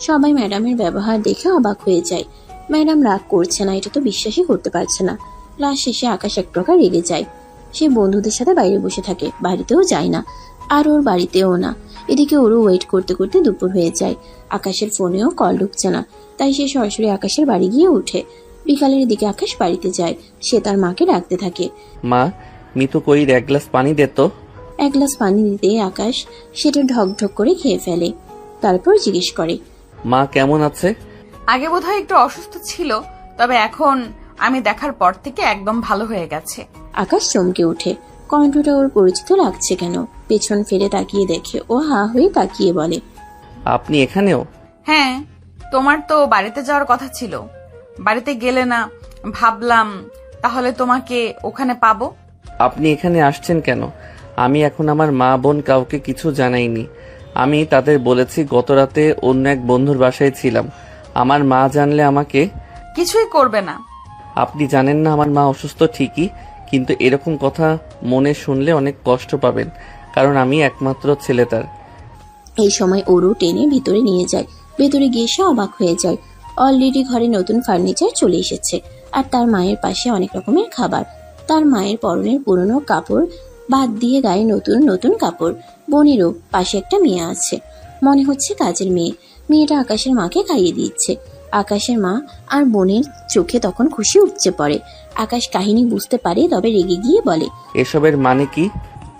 C: সবাই ম্যাডামের ব্যবহার দেখে অবাক হয়ে যায়। ম্যাডাম রাগ করছে না, এটা তো বিশ্বাসই করতে পারছে না। ক্লাস শেষে আকাশ এক প্রকার রেগে যায়। সে বন্ধুদের সাথে বাইরে বসে থাকে, বাড়িতেও যায় না, আর ওর বাড়িতেও না। এদিকে ওরও ওয়েট করতে করতে দুপুর হয়ে যায়। আকাশের ফোনেও কল ঢুকছে না, তাই সে সরাসরি আকাশের বাড়ি গিয়ে ওঠে। বিকালের দিকে আকাশ বাড়িতে যায়। সে তার মাকে ডাকতে থাকে,
B: মা, মিতু কইর এক গ্লাস পানি দে তো।
C: এক গ্লাস পানি দিতে আকাশ সেটা ঢক ঢক করে খেয়ে ফেলে। তারপর জিজ্ঞেস করে,
B: মা কেমন আছে?
A: আগে বোধহয় একটু অসুস্থ ছিল, তবে এখন আমি দেখার পর থেকে একদম ভালো হয়ে গেছে।
C: আকাশ চমকে ওঠে। কণ্ঠটা ওর পরিচিত লাগছে কেন। পেছন ফিরে তাকিয়ে দেখে ও হা হয়ে তাকিয়ে বলে,
B: আপনি এখানেও?
A: হ্যাঁ, তোমার তো বাড়িতে যাওয়ার কথা ছিল, বাড়িতে গেলে না। ভাবলাম তাহলে তোমাকে ওখানে পাবো।
B: আপনি এখানে আসছেন কেন? আমি এখন আমার মা বোন কাউকে কিছু জানাইনি। আমি তাদের বলেছি গত রাতে অন্য এক বন্ধুর বাসায় ছিলাম। আমার মা জানলে আমাকে
A: কিছুই করবে না।
B: আপনি জানেন না আমার মা অসুস্থ ঠিকই, কিন্তু এরকম কথা মনে শুনলে অনেক কষ্ট পাবেন, কারণ আমি একমাত্র ছেলে তার।
C: এই সময় ওরও টেনে ভিতরে নিয়ে যায়। ভেতরে গিয়ে সে অবাক হয়ে যায়। অলরেডি ঘরে নতুন ফার্নিচার চলে এসেছে, আর তার মায়ের পাশে অনেক রকমের খাবার। তার মায়ের পরনের পুরনো কাপড় বাদ দিয়ে গায়ে নতুন নতুন কাপড়। বোনেরও পাশে একটা মেয়ে আছে, মনে হচ্ছে কাজের মেয়ে। মেয়েটা আকাশের মাকে খাইয়ে দিচ্ছে। আকাশের মা আর বোনের চোখে তখন খুশি উপচে পড়ে। আকাশ কাহিনী বুঝতে পারে, তবে রেগে গিয়ে বলে,
B: এসবের মানে কি?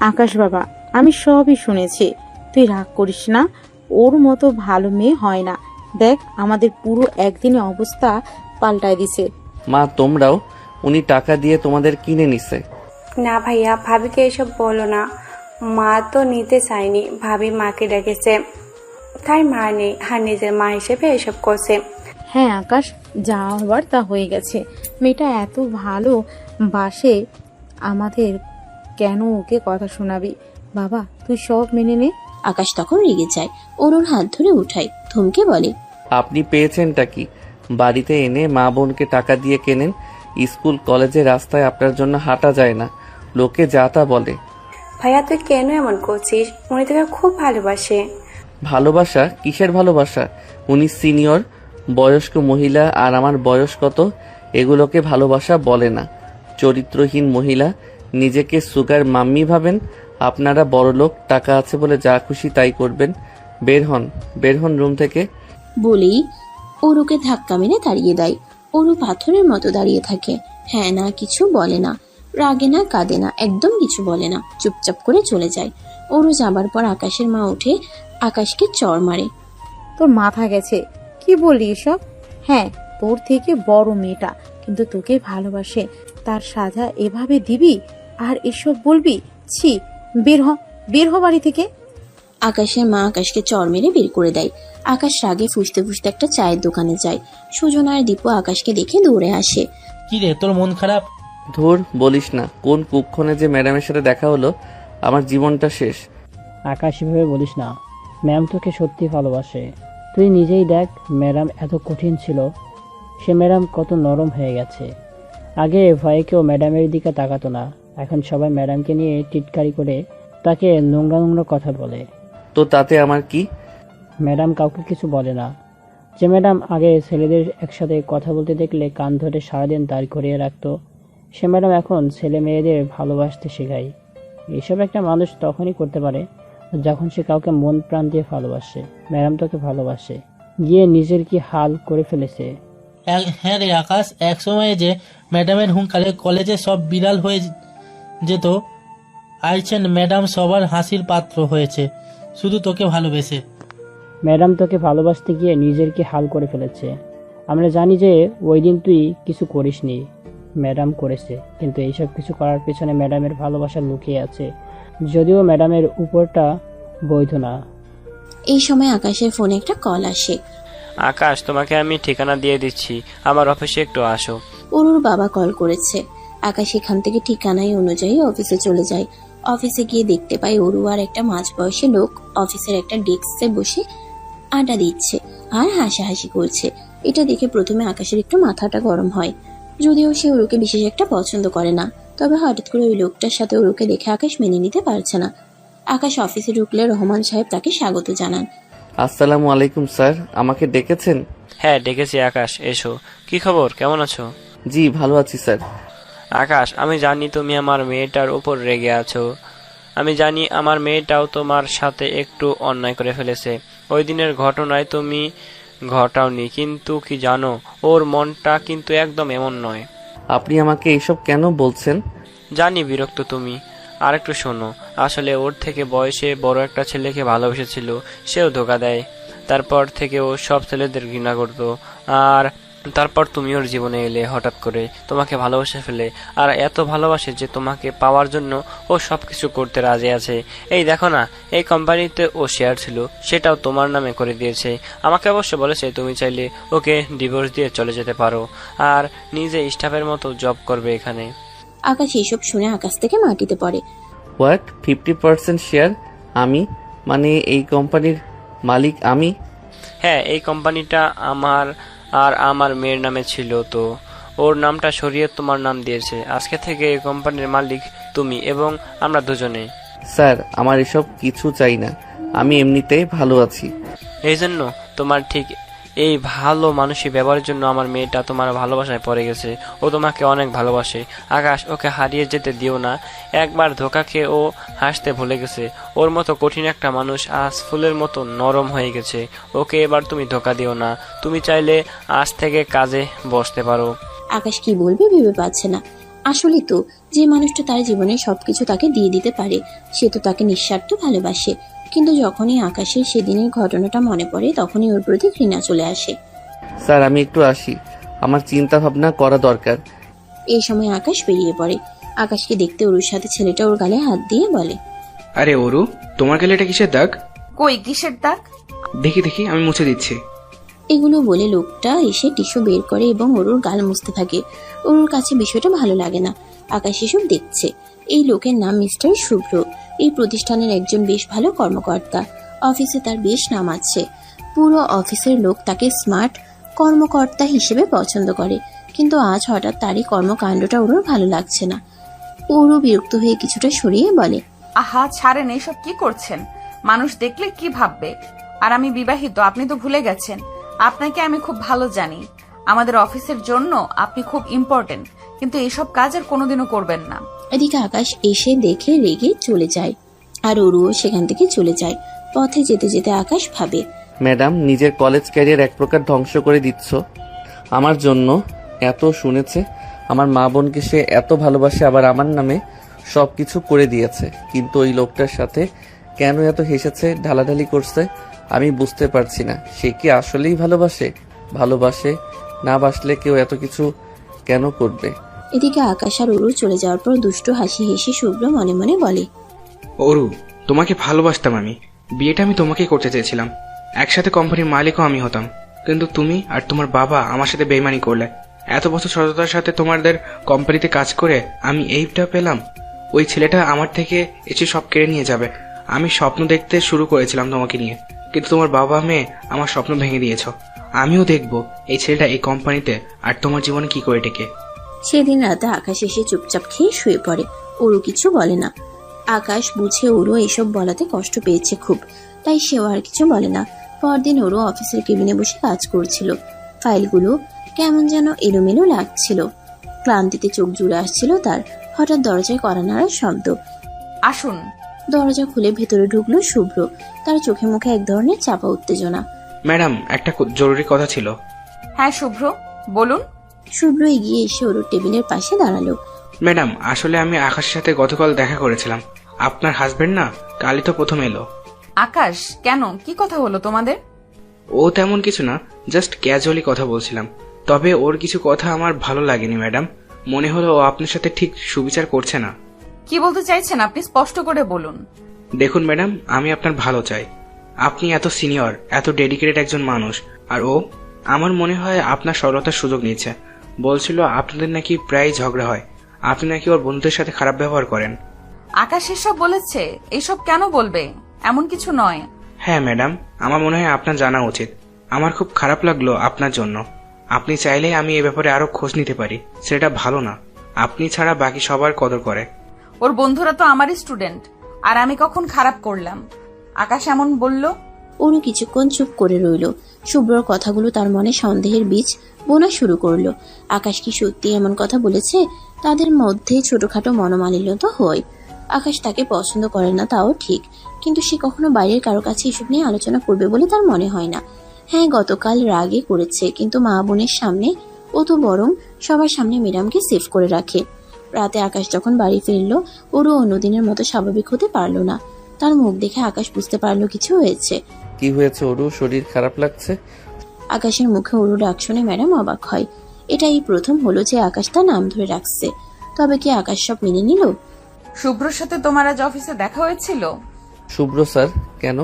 O: আকাশ বাবা, আমি সবই শুনেছি, তুই রাগ করিস না। ওর মতো ভালো মেয়ে হয় না। দেখ, আমাদের পুরো একদিনে অবস্থা পাল্টায় দিছে।
B: মা, তোমরাও? উনি টাকা দিয়ে তোমাদের কিনে নিছে?
I: না ভাইয়া, ভাবিকে এসব বলো না। মা তো নিতে চায়নি, ভাবি মাকে ডেকেছে। তার মা নেই আর নিজের মা হিসেবে এসব করছে।
O: হ্যাঁ আকাশ, যা হবার তা হয়ে গেছে। মেয়েটা এত ভালো বাসে আমাদের, কেন ওকে কথা শোনাবি? বাবা তুই সব মেনে নে।
C: আকাশ তখন রেগে যায়, অরুর হাত ধরে উঠায়, ধমকে বলে,
B: আপনি পেয়েছেনটা কি? বাড়িতে এনে মা বোনকে টাকা দিয়ে কেনেন, স্কুল কলেজে রাস্তায় আপনার জন্য হাঁটা যায় না, লোকে যা তা বলে।
I: ভাইয়া তুই কেন এমন করছিস? উনি তোকে খুব ভালোবাসে।
B: ভালোবাসা? কিসের ভালোবাসা? উনি সিনিয়র বয়স্ক মহিলা আর আমার বয়স কত, এগুলোকে ভালোবাসা বলে না। চরিত্রহীন মহিলা, নিজেকে সুগার মাম্মি ভাবেন। আপনারা বড়লোক, টাকা আছে বলে যা খুশি তাই করবেন। বের হন রুম থেকে।
C: বলেই অরুকে ধাক্কা মেরে তাড়িয়ে দেয়। অরু পাথরের মতো দাঁড়িয়ে থাকে, হ্যাঁ না কিছু বলে না, রাগে না কাঁদে না, একদম কিছু বলে না, চুপচাপ করে চলে যায়। অরু যাবার পর আকাশের মা উঠে আকাশকে চড় মারে।
O: তোর মাথা গেছে, কি বলি এসব? হ্যাঁ তোর থেকে বড় মেয়েটা, কিন্তু তোকে ভালোবাসে, তার সাজা এভাবে দিবি আর এসব বলবি? ছি, বের হ বাড়ি থেকে।
C: আকাশের মা আকাশকে চড় মেরে বের করে দেয়। আকাশ রাগে ফুসতে ফুসতে একটা চায়ের দোকানে যায়। সুজন আর দীপু আকাশকে দেখে দৌড়ে আসে।
E: কি রে, তোর মন খারাপ?
B: ধুর, বলিস না, কোন কুক্ষণে যে ম্যাডামের সাথে দেখা হলো, আমার জীবনটা শেষ।
D: আকাশ এভাবে বলিস না, ম্যাম তোকে সত্যি ভালোবাসে। তুই নিজেই দেখ, ম্যাডাম এত কঠিন ছিল, সে ম্যাডাম কত নরম হয়ে গেছে। আগে ভয়ে কেউ ম্যাডামের দিকে তাকাতো না, এখন সবাই ম্যাডামকে নিয়ে টিটকারি করে তাকে নোংরা নোংরা কথা বলে।
B: তো তাতে আমার কি?
D: ম্যাডাম কাউকে কিছু বলে না। যে ম্যাডাম আগে ছেলেদের একসাথে কথা বলতে দেখলে কান ধরে সারাদিন দাঁড় করিয়ে রাখতো, সে ম্যাডাম এখন ছেলে মেয়েদের ভালোবাসতে শেখায়। এসব একটা মানুষ তখনই করতে পারে যখন সে কাউকে মন প্রাণ দিয়ে ভালোবাসে। ম্যাডাম তোকে ভালোবাসে, গিয়ে নিজের কি হাল করে ফেলেছে।
E: হ্যাঁ রে আকাশ, এক সময়ে যে ম্যাডামের হুঙ্কারে কলেজে সব বিড়াল হয়ে যেত, আইছেন ম্যাডাম সবার হাসির পাত্র হয়েছে, শুধু তোকে ভালোবেসে।
D: ম্যাডাম তোকে ভালোবাসতে গিয়ে নিজের কি হাল করে ফেলেছে। আমরা জানি যে ওই দিন তুই কিছু করিসনি, ম্যাডাম করেছে, কিন্তু এইসব কিছু করার পেছনে ম্যাডামের ভালোবাসা লুকিয়ে আছে, যদিও ম্যাডামের উপরটা বৈধ না।
C: এই সময় আকাশের ফোনে একটা কল আসে।
J: আকাশ, তোমাকে আমি ঠিকানা দিয়ে দিচ্ছি, আমার অফিসে একটু আসো।
C: অরুর বাবা কল করেছে। আকাশ এখান থেকে ঠিকানায় অনুযায়ী অফিসে চলে যায়। অফিসে গিয়ে দেখতে পায় অরু আর একটা মাঝবয়সী লোক অফিসের একটা ডেস্কে বসে আড্ডা দিচ্ছে আর হাসাহাসি করছে। এটা দেখে প্রথমে আকাশের একটু মাথাটা গরম হয়, যদিও সে অরুকে বিশেষ একটা পছন্দ করে না। তবে হঠাৎ করে ওই লোকটার সাথে অরুকে দেখে আকাশ মেনে নিতে পারছে না। আকাশ অফিসে ঢুকলে রহমান সাহেব তাকে স্বাগত জানান।
B: আসসালামু আলাইকুম স্যার, আমাকে ডেকেছেন?
J: হ্যাঁ ডেকেছি আকাশ, এসো। কি খবর, কেমন আছো?
B: জি ভালো আছি স্যার।
J: আকাশ, আমি জানি তুমি আমার মেয়েটার উপর রেগে আছো। আমি জানি আমার মেয়েটাও তোমার সাথে একটু অন্যায় করে ফেলেছে। ওই দিনের ঘটনায় তুমি ঘটাওনি, কিন্তু কি জানো, ওর মনটা কিন্তু একদম এমন নয়।
B: আপনি আমাকে এইসব কেন বলছেন?
J: জানি বিরক্ত তুমি, আর একটু শোনো। আসলে ওর থেকে বয়সে বড় একটা ছেলেকে ভালোবেসেছিল, সেও ধোকা দেয়। তারপর থেকে ও সব ছেলেদের ঘৃণা করতো, আর তারপর তুমি ওর জীবনে এলে হঠাৎ করে, তোমাকে ভালোবাসে ফেলে, আর এত ভালোবাসে যে তোমাকে পাওয়ার জন্য ও সবকিছু করতে রাজি আছে। এই দেখো না, এই কোম্পানিতে ও শেয়ার ছিল, সেটাও তোমার নামে করে দিয়েছে। আমাকে অবশ্য বলেছে তুমি চাইলে ওকে ডিভোর্স দিয়ে চলে যেতে পারো, আর নিজে স্টাফের মতো জব করবে এখানে।
C: আকাশ এসব শুনে আকাশ থেকে মাটিতে পড়ে।
B: হোয়াট? 50% শেয়ার আমি? মানে এই কোম্পানির মালিক আমি?
J: হ্যাঁ, এই কোম্পানিটা আমার আর আমার মেয়ের নামে ছিল, তো ওর নামটা সরিয়ে তোমার নাম দিয়েছে। আজকে থেকে এই কোম্পানির মালিক তুমি এবং আমরা দুজনে।
B: স্যার আমার এসব কিছু চাই না, আমি এমনিতেই ভালো আছি।
J: এই জন্য তোমার ঠিক এই ভালো মানুষই ব্যবহারের জন্য আমার মেয়েটা তোমার ভালোবাসায় পড়ে গেছে। ও তোমাকে অনেক ভালোবাসে আকাশ, ওকে হারিয়ে যেতে দিও না। একবার ধোকা খেয়ে ও হাসতে ভুলে গেছে। ওর মতো কঠিন একটা মানুষ আজ ফুলের মতো নরম হয়ে গেছে। ওকে এবার তুমি ধোকা দিও না। তুমি চাইলে আজ থেকে কাজে বসতে পারো।
C: আকাশ কি বলবে ভেবে পাচ্ছে না। আসলে তো যে মানুষটা তার জীবনে সবকিছু তাকে দিয়ে দিতে পারে, সে তো তাকে নিঃস্বার্থ ভালোবাসে। কিন্তু যখনই আকাশের সেদিনের ঘটনাটা মনে পড়ে, তখনই ওর প্রতি ঘৃণা চলে আসে।
B: স্যার আমি একটু আসি, আমার চিন্তা ভাবনা করা দরকার।
C: এই সময় আকাশ বেরিয়ে পড়ে। আকাশকে দেখতে অরুর সাথে ছেলেটা ওর গালে হাত দিয়ে বলে,
P: আরে অরু, তোমার গালে এটা কিসের দাগ?
A: কই কিসের দাগ?
P: দেখি দেখি আমি মুছে দিচ্ছি।
C: এগুলো বলে লোকটা এসে টিস্যু বের করে এবং অরুর গাল মুছতে থাকে। অরুর কাছে বিষয়টা ভালো লাগে না। আকাশ এসব দেখছে। এই লোকের নাম মিস্টার শুভ্র। এই প্রতিষ্ঠানের একজন বেশ ভালো কর্মকর্তা। অফিসে তার বেশ নাম আছে। পুরো অফিসের লোক তাকে স্মার্ট কর্মকর্তা হিসেবে পছন্দ করে। কিন্তু আজ হঠাৎ তারই কর্মকাণ্ডটা ওরও ভালো লাগছে না। ওরও বিরক্ত হয়ে কিছুটা সরিয়ে বলে,
A: আহা ছাড়েন, এসব কি করছেন? মানুষ দেখলে কি ভাববে? আর আমি বিবাহিত, আপনি তো ভুলে গেছেন। আপনাকে আমি খুব ভালো জানি। আমাদের অফিসের জন্য আপনি খুব ইম্পর্টেন্ট, কিন্তু এসব কাজ আর কোনোদিনও করবেন না।
C: এদিকে আকাশ এসে দেখে রেগে চলে যায়, আর অরুও সেখান থেকে চলে যায়। পথে যেতে যেতে আকাশ ভাবে,
B: ম্যাডাম, নিজের কলেজ ক্যারিয়ার এক প্রকার ধ্বংস করে দিচ্ছ। আমার জন্য এত শুনেছে, আমার মা বোনকে সে এত ভালোবাসে, আবার আমার নামে সব কিছু করে দিয়েছে। কিন্তু ওই লোকটার সাথে কেন এত হেসেছে, ঢালাঢালি করছে, আমি বুঝতে পারছি না। সে কি আসলেই ভালোবাসে না বাসলে কেউ এত কিছু কেন করবে?
C: এদিকে আকাশ আর অরু চলে যাওয়ার পর দুষ্টু হাসি হেসে শুভ্র মনে মনে বলে,
P: অরু, তোমাকে ভালোবাসতাম আমি। বিয়েটা আমি তোমাকেই করতে চেয়েছিলাম। একসাথে কোম্পানির মালিকও আমি হতাম। কিন্তু তুমি আর তোমার বাবা আমার সাথে বেইমানি করলে। এত বছর সততার সাথে তোমাদের কোম্পানিতে কাজ করে আমি এইটা পেলাম। ওই ছেলেটা আমার থেকে এসে সব কেড়ে নিয়ে যাবে। আমি স্বপ্ন দেখতে শুরু করেছিলাম তোমাকে নিয়ে, কিন্তু তোমার বাবা মেয়ে আমার স্বপ্ন ভেঙে দিয়েছ। আমিও দেখব এই ছেলেটা এই কোম্পানিতে আর তোমার জীবনে কি করে টেকে।
C: সেদিন রাতে আকাশ এসে চুপচাপ খেয়ে শুয়ে পড়ে। অরু কিছু বলে না। আকাশ বুঝে অরু এসব বলাতে কষ্ট পেয়েছে খুব, তাই সেও আর কিছু বলে না। পরদিন অরু অফিসের কেবিনে বসে কাজ করছিল। ফাইলগুলো কেমন যেন এলোমেলো লাগছিল। ক্লান্তিতে চোখ জুড়ে আসছিল তার। হঠাৎ দরজায় কড়া নাড়ার শব্দ।
A: আসুন।
C: দরজা খুলে ভেতরে ঢুকলো শুভ্র। তার চোখে মুখে এক ধরনের চাপা উত্তেজনা।
P: ম্যাডাম, একটা জরুরি কথা ছিল।
A: হ্যাঁ শুভ্র, বলুন।
C: শুভ্র এগিয়ে এসে অরুর টেবিলের পাশে দাঁড়ালো।
P: ম্যাডাম, আসলে আমি আকাশের সাথে গতকাল দেখা করেছিলাম। আপনার হাজবেন্ড না কালই তো প্রথম এলো।
A: আকাশ, কেন? কি কথা হলো তোমাদের?
P: ও তেমন কিছু না, জাস্ট ক্যাজুয়ালি কথা বলছিলাম। তবে ওর কিছু কথা আমার ভালো লাগেনি ম্যাডাম। মনে হলো ও আপনার সাথে ঠিক সুবিচার করছে না।
A: কি বলতে চাইছেন আপনি? স্পষ্ট করে বলুন।
P: দেখুন ম্যাডাম, আমি আপনার ভালো চাই। আপনি এত সিনিয়র, এত ডেডিকেটেড একজন মানুষ, আর ও আমার মনে হয় আপনার সরলতার সুযোগ নিচ্ছে। বলছিল আপনাদের নাকি প্রায় ঝগড়া হয়, আপনি নাকি ওর বন্ধুদের সাথে খারাপ ব্যবহার করেন।
A: আকাশ এসব বলেছে? এসব কেন বলবে? এমন কিছু নয়।
P: হ্যাঁ ম্যাডাম, আমার মনে হয় আপনার জানা উচিত। আমার খুব খারাপ লাগলো আপনার জন্য। আপনি চাইলে আমি এ ব্যাপারে আরো খোঁজ নিতে পারি। সেটা ভালো না, আপনি ছাড়া বাকি সবার কদর করে।
A: ওর বন্ধুরা তো আমারই স্টুডেন্ট, আর আমি কখন খারাপ করলাম? আকাশ এমন বলল।
C: অরু কিছুক্ষণ চুপ করে রইল। শুভ্রর কথাগুলো তার মনে সন্দেহের বীজ বোনা শুরু করলো। আকাশ কি সত্যি এমন কথা বলেছে? তাদের মধ্যে ছোটখাটো মনোমালিন্য তো হয়। আকাশ তাকে পছন্দ করে না, তাও ঠিক, কিন্তু সে কখনো বাইরের কারো কাছে এসব নিয়ে আলোচনা করবে বলে তার মনে হয় না। হ্যাঁ, গতকাল রাগে করেছে, কিন্তু মা বোনের সামনে ও তো বরং সবার সামনে ম্যাডামকে সেভ করে রাখে। রাতে আকাশ যখন বাড়ি ফিরল, ওরও অন্যদিনের মতো স্বাভাবিক হতে পারল না। তার মুখ দেখে আকাশ বুঝতে পারলো কিছু হয়েছে।
B: কি হয়েছে ওরু? শরীর খারাপ লাগছে?
C: আকাশের মুখে ওরু ডাক শুনে ম্যাডাম অবাক হয়। এটাই প্রথম হলো যে আকাশ তার নাম ধরে রাখছে। তবে কি আকাশ সব মেনে নিল?
A: শুভ্রর সাথে তোমার আজ অফিসে দেখা হয়েছিল?
B: শুভ্র স্যার? কেন?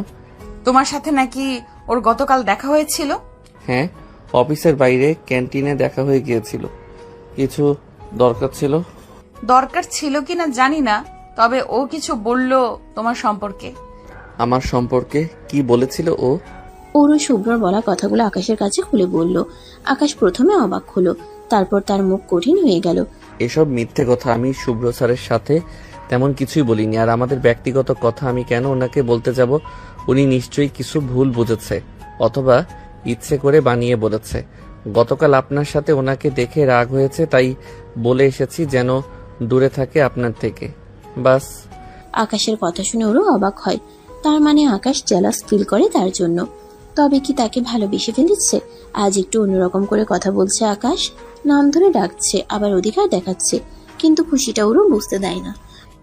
A: তোমার সাথে নাকি ওর গতকাল দেখা হয়েছিল?
B: হ্যাঁ, অফিসের বাইরে ক্যান্টিনে দেখা হয়ে গিয়েছিল। কিছু দরকার ছিল।
A: দরকার ছিল কিনা জানি না, তবে ও কিছু বলল তোমার সম্পর্কে।
B: আমার সম্পর্কে কি বলেছিল ও?
C: ওরও শুভ্রর বলা কথাগুলো আকাশের কাছে খুলে বলল। আকাশ প্রথমে অবাক হলো, তারপর তার মুখ কঠিন হয়ে গেল।
B: এসব মিথ্যে কথা। আমি শুভ্র স্যারের সাথে তেমন কিছুই বলিনি। আর আমাদের ব্যক্তিগত কথা আমি কেন ওনাকে বলতে যাব? উনি নিশ্চয়ই কিছু ভুল বুঝেছে, অথবা ইচ্ছে করে বানিয়ে বলেছে। গতকাল আপনার সাথে ওনাকে দেখে রাগ হয়েছে, তাই বলে এসেছি যেন দূরে থাকে আপনার থেকে, বাস।
C: আকাশের কথা শুনে ওরও অবাক হয়। তার মানে আকাশ জেলাস ফিল করে তার জন্য। তবে কি তাকে ভালোবেসে ফেলেছে? আজ একটু অন্যরকম করে কথা বলছে আকাশ, নাম ধরে ডাকছে, আবার অধিকার দেখাচ্ছে, কিন্তু খুশিটা ওরও বুঝতে দেয় না।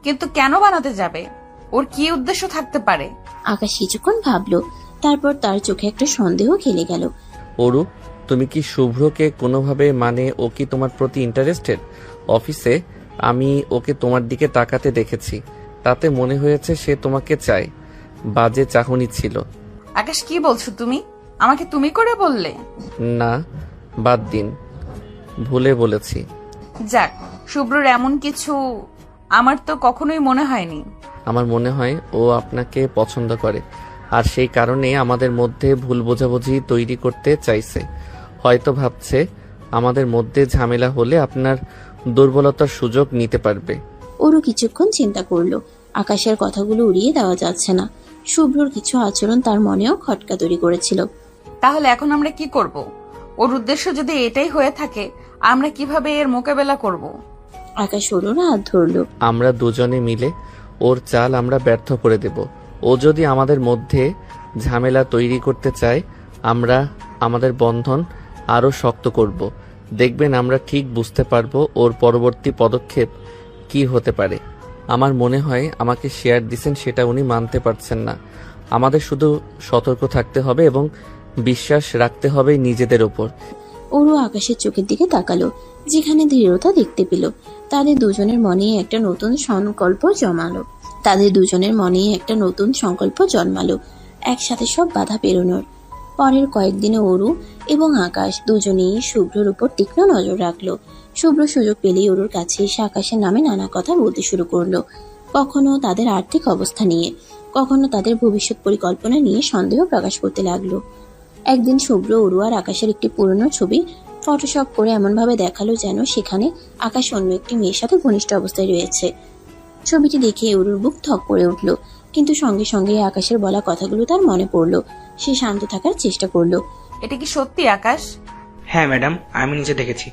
A: কিন্তু কেন বানাতে যাবে? ওর কি উদ্দেশ্য থাকতে পারে?
C: আকাশ কিছুক্ষণ ভাবলো, তারপর তার চোখে একটা সন্দেহ খেলে গেল।
B: অরু, তুমি কি শুভ্রকে কোনোভাবে, মানে ও কি তোমার প্রতি ইন্টারেস্টেড? অফিসে আমি ওকে তোমার দিকে তাকাতে দেখেছি, তাতে মনে হয়েছে সে তোমাকে চায়। বাজে চাহনি ছিল।
A: আকাশ কি বলছো তুমি? আমাকে তুমি করে বললে?
B: না, বাদ দিন, ভুলে বলেছি।
A: যাক, শুভ্রর এমন কিছু আমার তো কখনোই মনে হয়নি।
B: আমার মনে হয় ও আপনাকে পছন্দ করে, আর সেই কারণে আমাদের মধ্যে ভুল বোঝাবুঝি তৈরি করতে চাইছে। হয়তো ভাবছে আমাদের মধ্যে ঝামেলা হলে আপনার দুর্বলতার সুযোগ নিতে পারবে।
C: ওরও কিছুক্ষণ চিন্তা করলো। আকাশের কথাগুলো উড়িয়ে দেওয়া যাচ্ছে না। শুভ্রর কিছু আচরণ তার মনেও খটকা তৈরি করেছিল।
A: তাহলে এখন আমরা কি করব? ওর উদ্দেশ্য যদি এটাই হয়ে থাকে, আমরা কিভাবে এর মোকাবেলা করব?
C: আকাশ ওর হাত ধরলো।
B: আমরা দুজনে মিলে ওর চাল আমরা ব্যর্থ করে দেব। ও যদি আমাদের মধ্যে ঝামেলা তৈরি করতে চায়, আমরা আমাদের বন্ধন আরো শক্ত করব। দেখবেন আমরা ঠিক বুঝতে পারবো ওর পরবর্তী পদক্ষেপ কি হতে পারে। আমার মনে হয় আমাকে শেয়ার দিছেন সেটা উনি মানতে পারছেন না। আমাদের শুধু সতর্ক থাকতে হবে এবং বিশ্বাস রাখতে হবে নিজেদের ওপর।
C: ওরও আকাশের চোখের দিকে তাকালো, যেখানে দৃঢ়তা দেখতে পেল। তাদের দুজনের মনে একটা নতুন সংকল্প জন্মালো, একসাথে সব বাধা পেরোনোর। পরের কয়েকদিনে অরু এবং আকাশ দুজনেই শুভ্রর উপর তীক্ষ্ণ নজর রাখলো। শুভ্র সুযোগ পেলেই অরুর কাছে এসে আকাশের নামে নানা কথা বলতে শুরু করলো। কখনো তাদের আর্থিক অবস্থা নিয়ে, কখনো তাদের ভবিষ্যৎ পরিকল্পনা নিয়ে সন্দেহ প্রকাশ করতে লাগলো। একদিন শুভ্র অরু আর আকাশের একটি পুরনো ছবি ফটোশপ করে এমনভাবে দেখালো যেন সেখানে আকাশ অন্য একটি মেয়ের সাথে ঘনিষ্ঠ অবস্থায় রয়েছে। ছবিটি দেখে অরুর বুক থক করে উঠল, কিন্তু সঙ্গে সঙ্গে আকাশের বলা কথাগুলো তার মনে পড়লো। সে শান্ত থাকার চেষ্টা করলো।
A: এটা কি সত্যি আকাশ?
P: হ্যাঁ ম্যাডাম, আমি নিজে দেখেছি।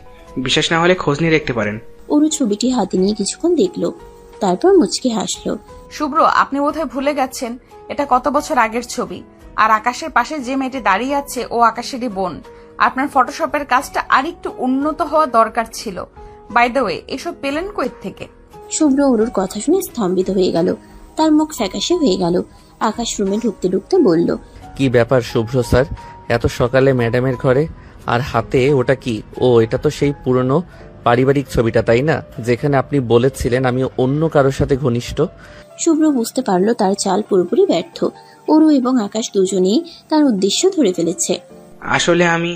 P: বিশ্বাস না হলে খোঁজ নিয়ে দেখতে পারেন।
C: অরু ছবিটি হাতে নিয়ে কিছুক্ষণ দেখলো, তারপর মুচকি হাসলো।
A: শুভ্র, আপনি বোধহয় ভুলে গেছেন এটা কত বছর আগের ছবি। আর আকাশের পাশে যে মেয়েটি দাঁড়িয়ে আছে ও আকাশেরই বোন। আপনার ফটোশপের কাজটা আর একটু উন্নত হওয়া দরকার ছিল। বাই দ্য ওয়ে, এসব পেলেন কই থেকে?
C: শুভ্র অরুর কথা শুনে স্তম্ভিত হয়ে গেল, তার মুখ ফ্যাকাশে হয়ে গেল। আকাশ রুমে ঢুকতে ঢুকতে বলল,
B: কি ব্যাপার শুভ্র স্যার, এত সকালে ম্যাডামের ঘরে? আর হাতে ওটা কি? ও, এটা তো সেই পুরনো পারিবারিক ছবিটা, তাই না, যেখানে আপনি বলেছিলেন আমি অন্য কারোর সাথে ঘনিষ্ঠ?
C: শুভ্র বুঝতে পারলো তার চাল পুরোপুরি ব্যর্থ। অরু এবং আকাশ দুজনেই তার উদ্দেশ্য ধরে ফেলেছে।
P: আসলে আমি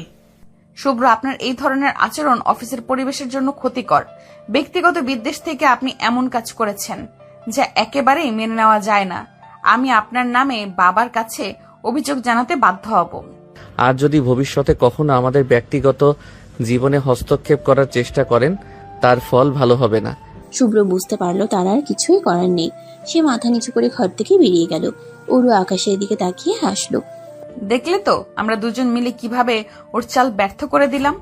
A: শুভ্র, আপনার এই ধরনের আচরণ অফিসের পরিবেশের জন্য ক্ষতিকর। ব্যক্তিগত বিদ্বেষ থেকে আপনি এমন কাজ করেছেন যা একেবারেই মেনে নেওয়া যায় না। আমি আপনার নামে বাবার কাছে অভিযোগ জানাতে বাধ্য হব।
B: আর যদি ভবিষ্যতে কখনো আমাদের ব্যক্তিগত জীবনে হস্তক্ষেপ করার চেষ্টা করেন, তার ফল ভালো হবে না।
C: শুভ্র বুঝতে পারলো তার আর কিছুই করার নেই। সে মাথা নিচু করে ঘর থেকে বেরিয়ে গেল। অরু আকাশের দিকে তাকিয়ে হাসলো।
A: দেখলে তো আমরা দুজন মিলে কিভাবে ওর চাল ব্যর্থ করে দিলাম।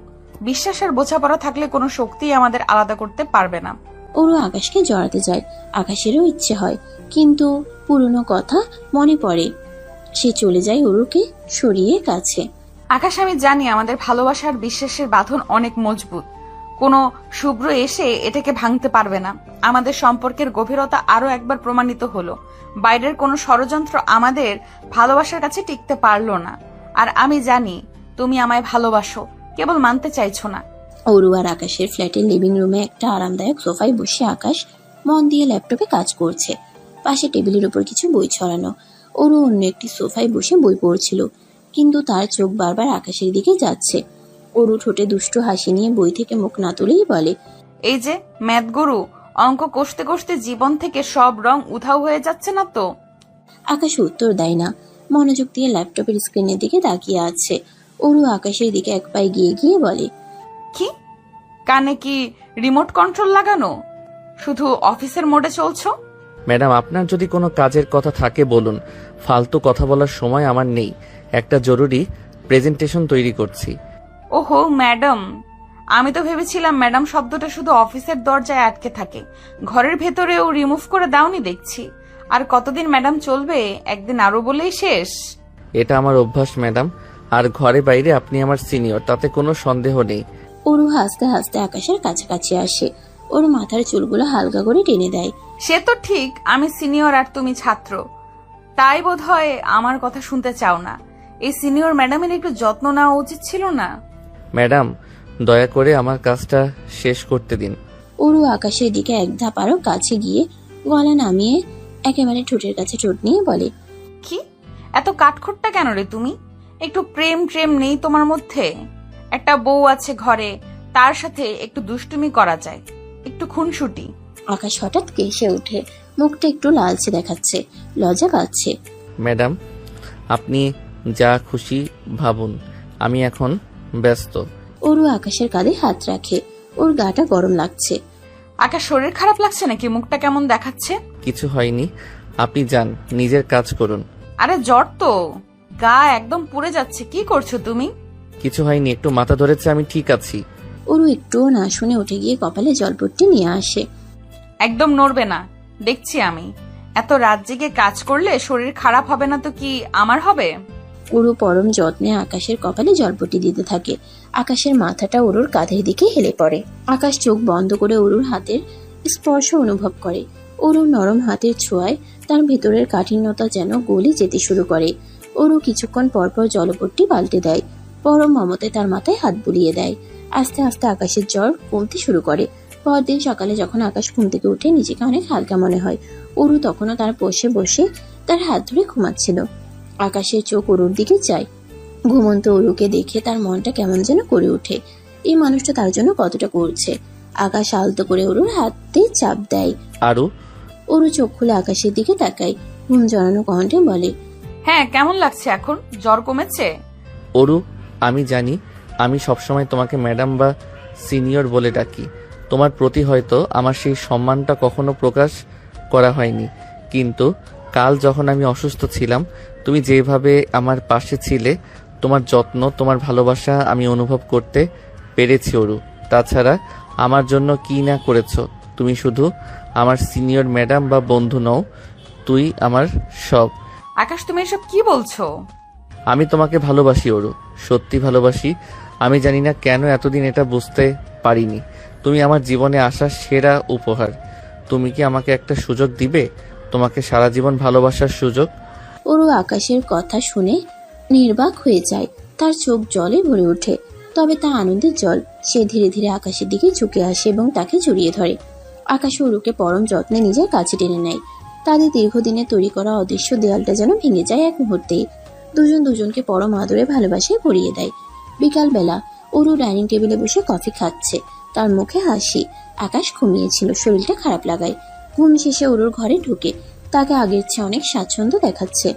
A: বিশ্বাস আর বোঝাপড়া থাকলে কোনো শক্তি আমাদের আলাদা করতে পারবে না।
C: অরু আকাশকে জড়াতে যায়, আকাশেরও ইচ্ছে হয়, কিন্তু পুরনো কথা মনে পড়ে। সে চলে যায় অরুকে সরিয়ে কাছে।
A: আকাশ, আমি জানি আমাদের ভালোবাসার বিশ্বাসের বাঁধন অনেক মজবুত। কোনো শুভ্র এসে এটাকে ভাঙতে পারবে না। আমাদের সম্পর্কের গভীরতা আরো একবার প্রমাণিত হলো। বাইরের কোনো ষড়যন্ত্র আমাদের ভালোবাসার কাছে টিকতে পারলো না। আর আমি জানি তুমি আমায় ভালোবাসো, কেবল মানতে চাইছো না।
C: অরু আর আকাশের ফ্ল্যাটের লিভিং রুমে একটা আরামদায়ক সোফায় বসে আকাশ মন দিয়ে ল্যাপটপে কাজ করছে। পাশে টেবিলের উপর কিছু বই ছড়ানো। অরু অন্য একটি সোফায় বসে বই পড়ছিল, কিন্তু তার চোখ বারবার আকাশের দিকে যাচ্ছে। অরু ঠোঁটে দুষ্টু হাসি নিয়ে বই থেকে মুখ না তুলেই বলে,
A: এই যে ম্যাথ গুরু, অঙ্ক কষতে কষতে জীবন থেকে সব রং উধাও হয়ে যাচ্ছে না তো?
C: আকাশ উত্তর দেয় না, মনোযোগ দিয়ে ল্যাপটপের স্ক্রিনের দিকে তাকিয়ে আছে। অরু আকাশের দিকে এক পায়ে গিয়ে গিয়ে বলে,
A: কি কানে কি রিমোট কন্ট্রোল লাগানো? শুধু অফিসের মোডে চলছো?
B: ম্যাডাম, আপনার যদি কোনো কাজের কথা থাকে বলুন, ফালতু কথা বলার সময় আমার নেই। একটা জরুরি প্রেজেন্টেশন তৈরি করছি।
A: ওহো ম্যাডাম, আমি তো ভেবেছিলাম ম্যাডাম শব্দটা শুধু অফিসের দরজায় আটকে থাকে, ঘরের ভেতরেও রিমুভ করে দাওনি দেখছি। আর কতদিন ম্যাডাম চলবে? একদিন আরো বলেই শেষ।
B: এটা আমার অভ্যাস ম্যাডাম, আর ঘরে বাইরে আপনি আমার সিনিয়র, তাতে কোনো সন্দেহ নেই।
C: অরু হাসতে হাসতে আকাশের কাছাকাছি আসে। ওর মাথার চুলগুলো হালকা করে টেনে দেয়।
A: সে তো ঠিক, আমি সিনিয়র আর তুমি ছাত্র, তাই বোধহয় আমার কথা শুনতে চাও না। এই সিনিয়র ম্যাডামের একটু যত্ন নেওয়া উচিত ছিল না?
B: ম্যাডাম, দয়া করে আমার কাজটা শেষ করতে দিন।
C: অরু আকাশের দিকে এক ধাপ আরো কাছে গিয়ে গলা নামিয়ে একেবারে ঠোঁটের কাছে ঠোঁট নিয়ে বলে,
A: কি এত কাঠখোট্টা কেন রে তুমি? একটু প্রেম ট্রেম নেই তোমার মধ্যে? একটা বউ আছে ঘরে, তার সাথে একটু দুষ্টুমি করা যায়, একটু খুনসুটি।
C: আকাশ হঠাৎ কেসে ওঠে, মুখটা একটু লালচে দেখাচ্ছে, লজ্জা পাচ্ছে।
B: ম্যাডাম, আপনি যা খুশি ভাবুন, আমি এখন ব্যস্ত।
C: ওরু আকাশের কাঁধে হাত রাখে, ওর গাটা গরম লাগছে।
A: আকাশ, শরীর খারাপ লাগছে নাকি? মুখটা কেমন দেখাচ্ছে?
B: কিছু হয়নি, আপনি যান, নিজের কাজ করুন।
A: আরে জ্বর তো, গা একদম পুড়ে যাচ্ছে। কি করছো তুমি?
B: কিছু হয়নি, একটু মাথা ধরেছে, আমি ঠিক আছি।
C: ওরু একটুও না শুনে উঠে গিয়ে কপালে জলপট্টি নিয়ে আসে।
A: একদম নড়বে না, দেখছি আমি। এত রাত জেগে কাজ করলে শরীর খারাপ হবে না তো কি আমার হবে?
C: ওরু পরম যত্নে আকাশের কপালে জলপট্টি দিতে থাকে। আকাশের মাথাটা ওরুর কাঁধের দিকে হেলে পড়ে। আকাশ চোখ বন্ধ করে ওরুর হাতের স্পর্শ অনুভব করে। ওরুর নরম হাতের ছোঁয়ায় তার ভেতরের কাঠিন্যতা যেন গলে যেতে শুরু করে। ওরু কিছুক্ষণ পরপর জলপট্টি পাল্টে দেয়। পরম মমতে তার মাথায় হাত বুলিয়ে দেয়। আস্তে আস্তে আকাশের জ্বর কমতে শুরু করে। পরদিন সকালে যখন আকাশ ঘুম থেকে উঠে নিজেকে অনেক হালকা মনে হয়। ওরু তখনও তার পাশে বসে তার হাত ধরে ঘুমাচ্ছিল। আকাশের চোখ ওরুর দিকে যায়। ঘুমন্ত ওরুকে দেখে তার মনটা কেমন যেন করে ওঠে। এই মানুষটা তার জন্য কতটা করছে। আকাশ আলতো করে ওরুর হাতে চাপ দেয়।
B: আরু?
C: ওরু চোখ খুলে আকাশের দিকে তাকায়, ঘুম জড়ানো কণ্ঠে বলে,
A: হ্যাঁ, কেমন লাগছে এখন? জ্বর কমেছে?
B: অরু, আমি জানি আমি সবসময় তোমাকে ম্যাডাম বা সিনিয়র বলে ডাকি। তোমার প্রতি হয়তো আমার সেই সম্মানটা কখনো প্রকাশ করা হয়নি, কিন্তু কাল যখন আমি অসুস্থ ছিলাম, তুমি যেভাবে আমার পাশে ছিলে, তোমার যত্ন, তোমার ভালোবাসা আমি অনুভব করতে পেরেছি অরু। তাছাড়া আমার জন্য কি না করেছো। তুমি শুধু আমার সিনিয়র ম্যাডাম বা বন্ধু নও, তুই আমার সব।
A: আকাশ, তুমি এসব কি বলছো?
B: আমি তোমাকে ভালোবাসি অরু, সত্যি ভালোবাসি। আমি জানি না কেন এতদিন এটা বুঝতে পারিনি। তুমি আমার জীবনে আসা সেরা উপহার। তুমি কি আমাকে একটা সুযোগ দিবে, তোমাকে সারা জীবন ভালোবাসার সুযোগ?
C: ওরু আকাশের কথা শুনে নির্বাক হয়ে যায়। তার চোখ জলে ভরে ওঠে, তবে তা আনন্দের জল। সে ধীরে ধীরে আকাশের দিকে ঝুঁকে আসে এবং তাকে জড়িয়ে ধরে। আকাশ ওরুকে পরম যত্নে নিজের কাছে টেনে নেয়। তাদের দীর্ঘদিনে তৈরি করা অদৃশ্য দেয়ালটা যেন ভেঙে যায় এক মুহূর্তেই। দুজন দুজনকে পরম আদরে ভালোবাসায় ভরিয়ে দেয়। বিকালবেলা ওরু ডাইনিং টেবিলে বসে কফি খাচ্ছে, তার মুখে হাসি। আকাশ ঘুমিয়েছিল, শরীরটা খারাপ লাগায়। ঘুম শেষে ওরুর ঘরে ঢুকে তাকে আগের চেয়ে অনেক স্বাচ্ছন্দ্য দেখাচ্ছে।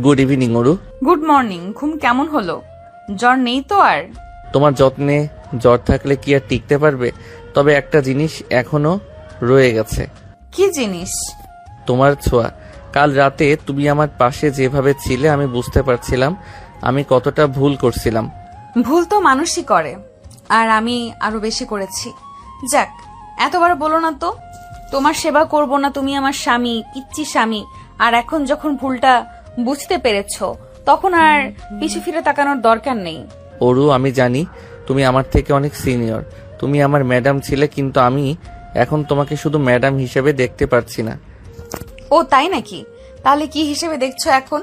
B: Good evening Aru.
A: Good morning. ঘুম কেমন হলো? জ্বর নেই তো আর?
B: তোমার যত্নে জ্বর থাকলে কি আর টিকতে পারবে? তবে একটা জিনিস এখনো রয়ে গেছে।
A: কি জিনিস?
B: তোমার ছোঁয়া। কাল রাতে তুমি আমার পাশে যেভাবে ছিলে, আমি বুঝতে পারছিলাম আমি কতটা ভুল করছিলাম।
A: ভুল তো মানুষই করে, আর আমি আরো বেশি করেছি। যাক, এতবার বলো না তো। তোমার সেবা করব না, তুমি আমার স্বামী, পিচ্চি স্বামী। আর এখন যখন ভুলটা বুঝতে পেরেছো, তখন আর পিছু ফিরে তাকানোর দরকার নেই।
B: অরু, আমি জানি তুমি আমার থেকে অনেক সিনিয়র, তুমি আমার ম্যাডাম ছিলে, কিন্তু আমি এখন তোমাকে শুধু ম্যাডাম হিসেবে দেখতে পারছি না।
A: ও তাই নাকি? তাহলে কি হিসেবে দেখছো এখন?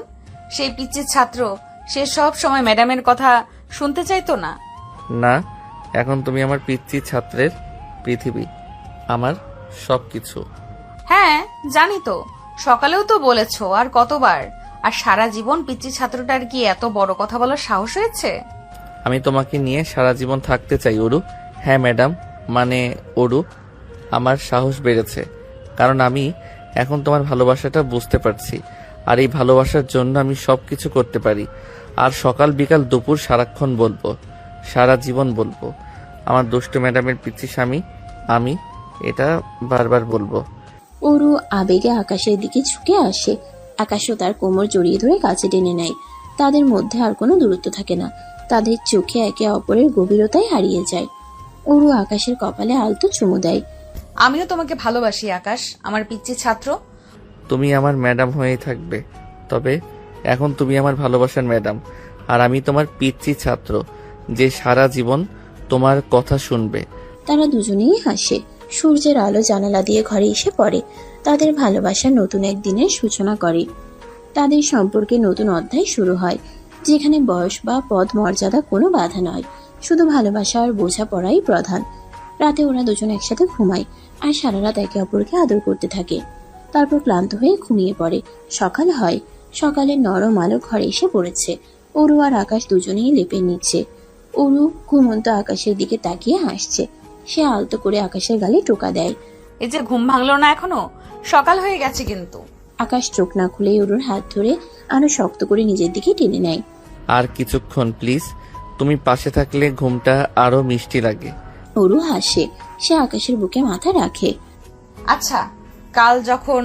A: সেই পিচ্চির ছাত্র, সে সব সময় ম্যাডামের কথা শুনতে চাইতো না?
B: না, এখন তুমি আমার পিচ্চি ছাত্রের পৃথিবী, আমার সবকিছু।
A: হ্যাঁ জানি তো, সকালেও তো বলেছো, আর কতবার। আর সারা জীবন পিচ্চি ছাত্রটার কি এত বড় কথা বলার সাহস হয়েছে?
B: আমি তোমাকে নিয়ে সারা জীবন থাকতে চাই অরু। হ্যাঁ ম্যাডাম, মানে অরু, আমার সাহস বেড়েছে, কারণ আমি এখন তোমার ভালোবাসাটা বুঝতে পারছি। আর এই ভালোবাসার জন্য আমি সবকিছু করতে পারি। আর সকাল বিকাল দুপুর সারাক্ষণ বলবো, সারা জীবন বলবো, আমার দুষ্টু ম্যাডামের পিচ্চি স্বামী আমি, এটা বারবার বলবো।
C: ওরু আবেগে আকাশের দিকে ঝুঁকে আসে। আকাশও তার কোমর জড়িয়ে ধরে কাছে টেনে নেয়। তাদের মধ্যে আর কোনো দূরত্ব থাকে না, তাদের চোখে একে অপরের গভীরতায় হারিয়ে যায়। ওরু আকাশের কপালে আলতো চুমু দেয়।
A: আমিও তোমাকে ভালোবাসি আকাশ, আমার পিচ্চি ছাত্র।
B: তুমি আমার ম্যাডাম হয়েই থাকবে, তবে এখন তুমি আমার ভালোবাসার ম্যাডাম, আর আমি তোমার পিচ্চি ছাত্র, যে সারা জীবন তোমার কথা শুনবে।
C: তারা দুজনেই হাসে। সূর্যের আলো জানালা দিয়ে ঘরে এসে পড়ে। তাদের ভালোবাসার নতুন এক দিনের সূচনা করে। তাদের সম্পর্কে নতুন অধ্যায় শুরু হয়, যেখানে বয়স বা পদ মর্যাদা কোনো বাধা নয়, শুধু ভালোবাসা আর বোঝাপড়াই প্রধান। রাতে ওরা দুজন একসাথে ঘুমায় আর সারা রাত একে অপরকে আদর করতে থাকে। তারপর ক্লান্ত হয়ে ঘুমিয়ে পড়ে। সকাল হয়, সকালের নরম আলো ঘরে এসে পড়েছে। অরু আর আকাশ দুজনেই লেপের নিচে। অরু ঘুমন্ত আকাশের দিকে তাকিয়ে হাসছে। সে আলতো করে আকাশের গালে টোকা দেয়।
A: এই যে ঘুম ভাঙলো না এখনো? সকাল হয়ে গেছে কিন্তু।
C: আকাশ চোখ না খুলেই অরুর হাত ধরে আরো শক্ত করে নিজের দিকে টেনে নেয়।
B: আর কিছুক্ষণ প্লিজ, তুমি পাশে থাকলে ঘুমটা আরো মিষ্টি লাগে।
C: অরু হাসে। সে আকাশের বুকে মাথা রাখে।
A: আচ্ছা, কাল যখন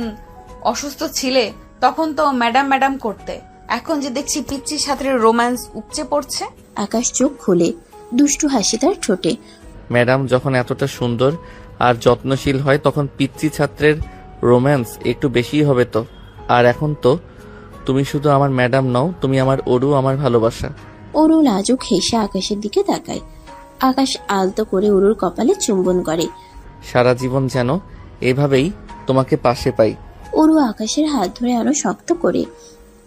A: অসুস্থ ছিলে তখন তো ম্যাডাম ম্যাডাম করতে, এখন যে দেখছি পিচ্চির সাথে রোম্যান্স উপচে পড়ছে।
C: আকাশ চোখ খোলে, দুষ্টু হাসি তার ঠোঁটে।
B: ম্যাডাম যখন এতটা সুন্দর আর যত্নশীল হয় তখন পিচ্চি ছাত্রের রোম্যান্স একটু বেশিই হবে তো। আর এখন তো তুমি শুধু আমার ম্যাডাম নও, তুমি আমার অরু, আমার ভালোবাসা।
C: অরু লাজুক হেসে আকাশের দিকে তাকায়। আকাশ আলতো করে অরুর কপালে চুম্বন করে।
B: সারা জীবন যেন এভাবেই তোমাকে পাশে পাই।
C: অরু আকাশের হাত ধরে আরো শক্ত করে।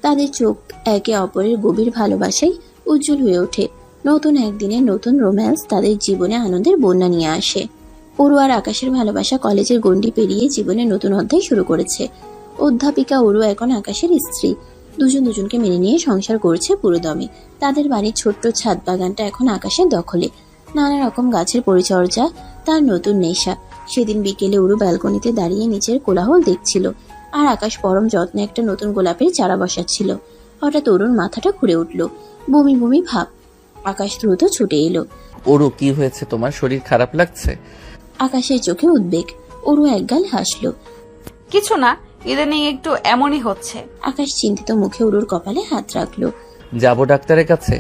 C: তাদের চোখ একে অপরের গভীর ভালোবাসায় উজ্জ্বল হয়ে ওঠে। নতুন একদিনে নতুন রোম্যান্স তাদের জীবনে আনন্দের বন্যা নিয়ে আসে। অরু আর আকাশের ভালোবাসা কলেজের গণ্ডি পেরিয়ে জীবনে নতুন অধ্যায় শুরু করেছে। অধ্যাপিকা অরু এখন আকাশের স্ত্রী। দুজন দুজনকে মেনে নিয়ে সংসার করছে পুরোদমে। তাদের বাড়ির ছোট্ট ছাদ বাগানটা এখন আকাশের দখলে। নানা রকম গাছের পরিচর্যা তার নতুন নেশা। সেদিন বিকেলে অরু ব্যালকনিতে দাঁড়িয়ে নিচের কোলাহল দেখছিল, আর আকাশ পরম যত্নে একটা নতুন গোলাপের চারা বসাচ্ছিল। হঠাৎ অরুর মাথাটা ঘুরে উঠল, বমি বমি ভাব। আকাশ দ্রুত ছুটে এলো।
B: অরু, কি হয়েছে তোমার? শরীর খারাপ লাগছে?
C: আকাশের চোখে উদ্বেগ। অরু একগাল হাসলো।
A: কিছু না, ইদানিং একটু এমনই হচ্ছে।
C: আকাশ চিন্তিত মুখে অরুর কপালে হাত রাখলো।
B: যাবো ডাক্তারের কাছে?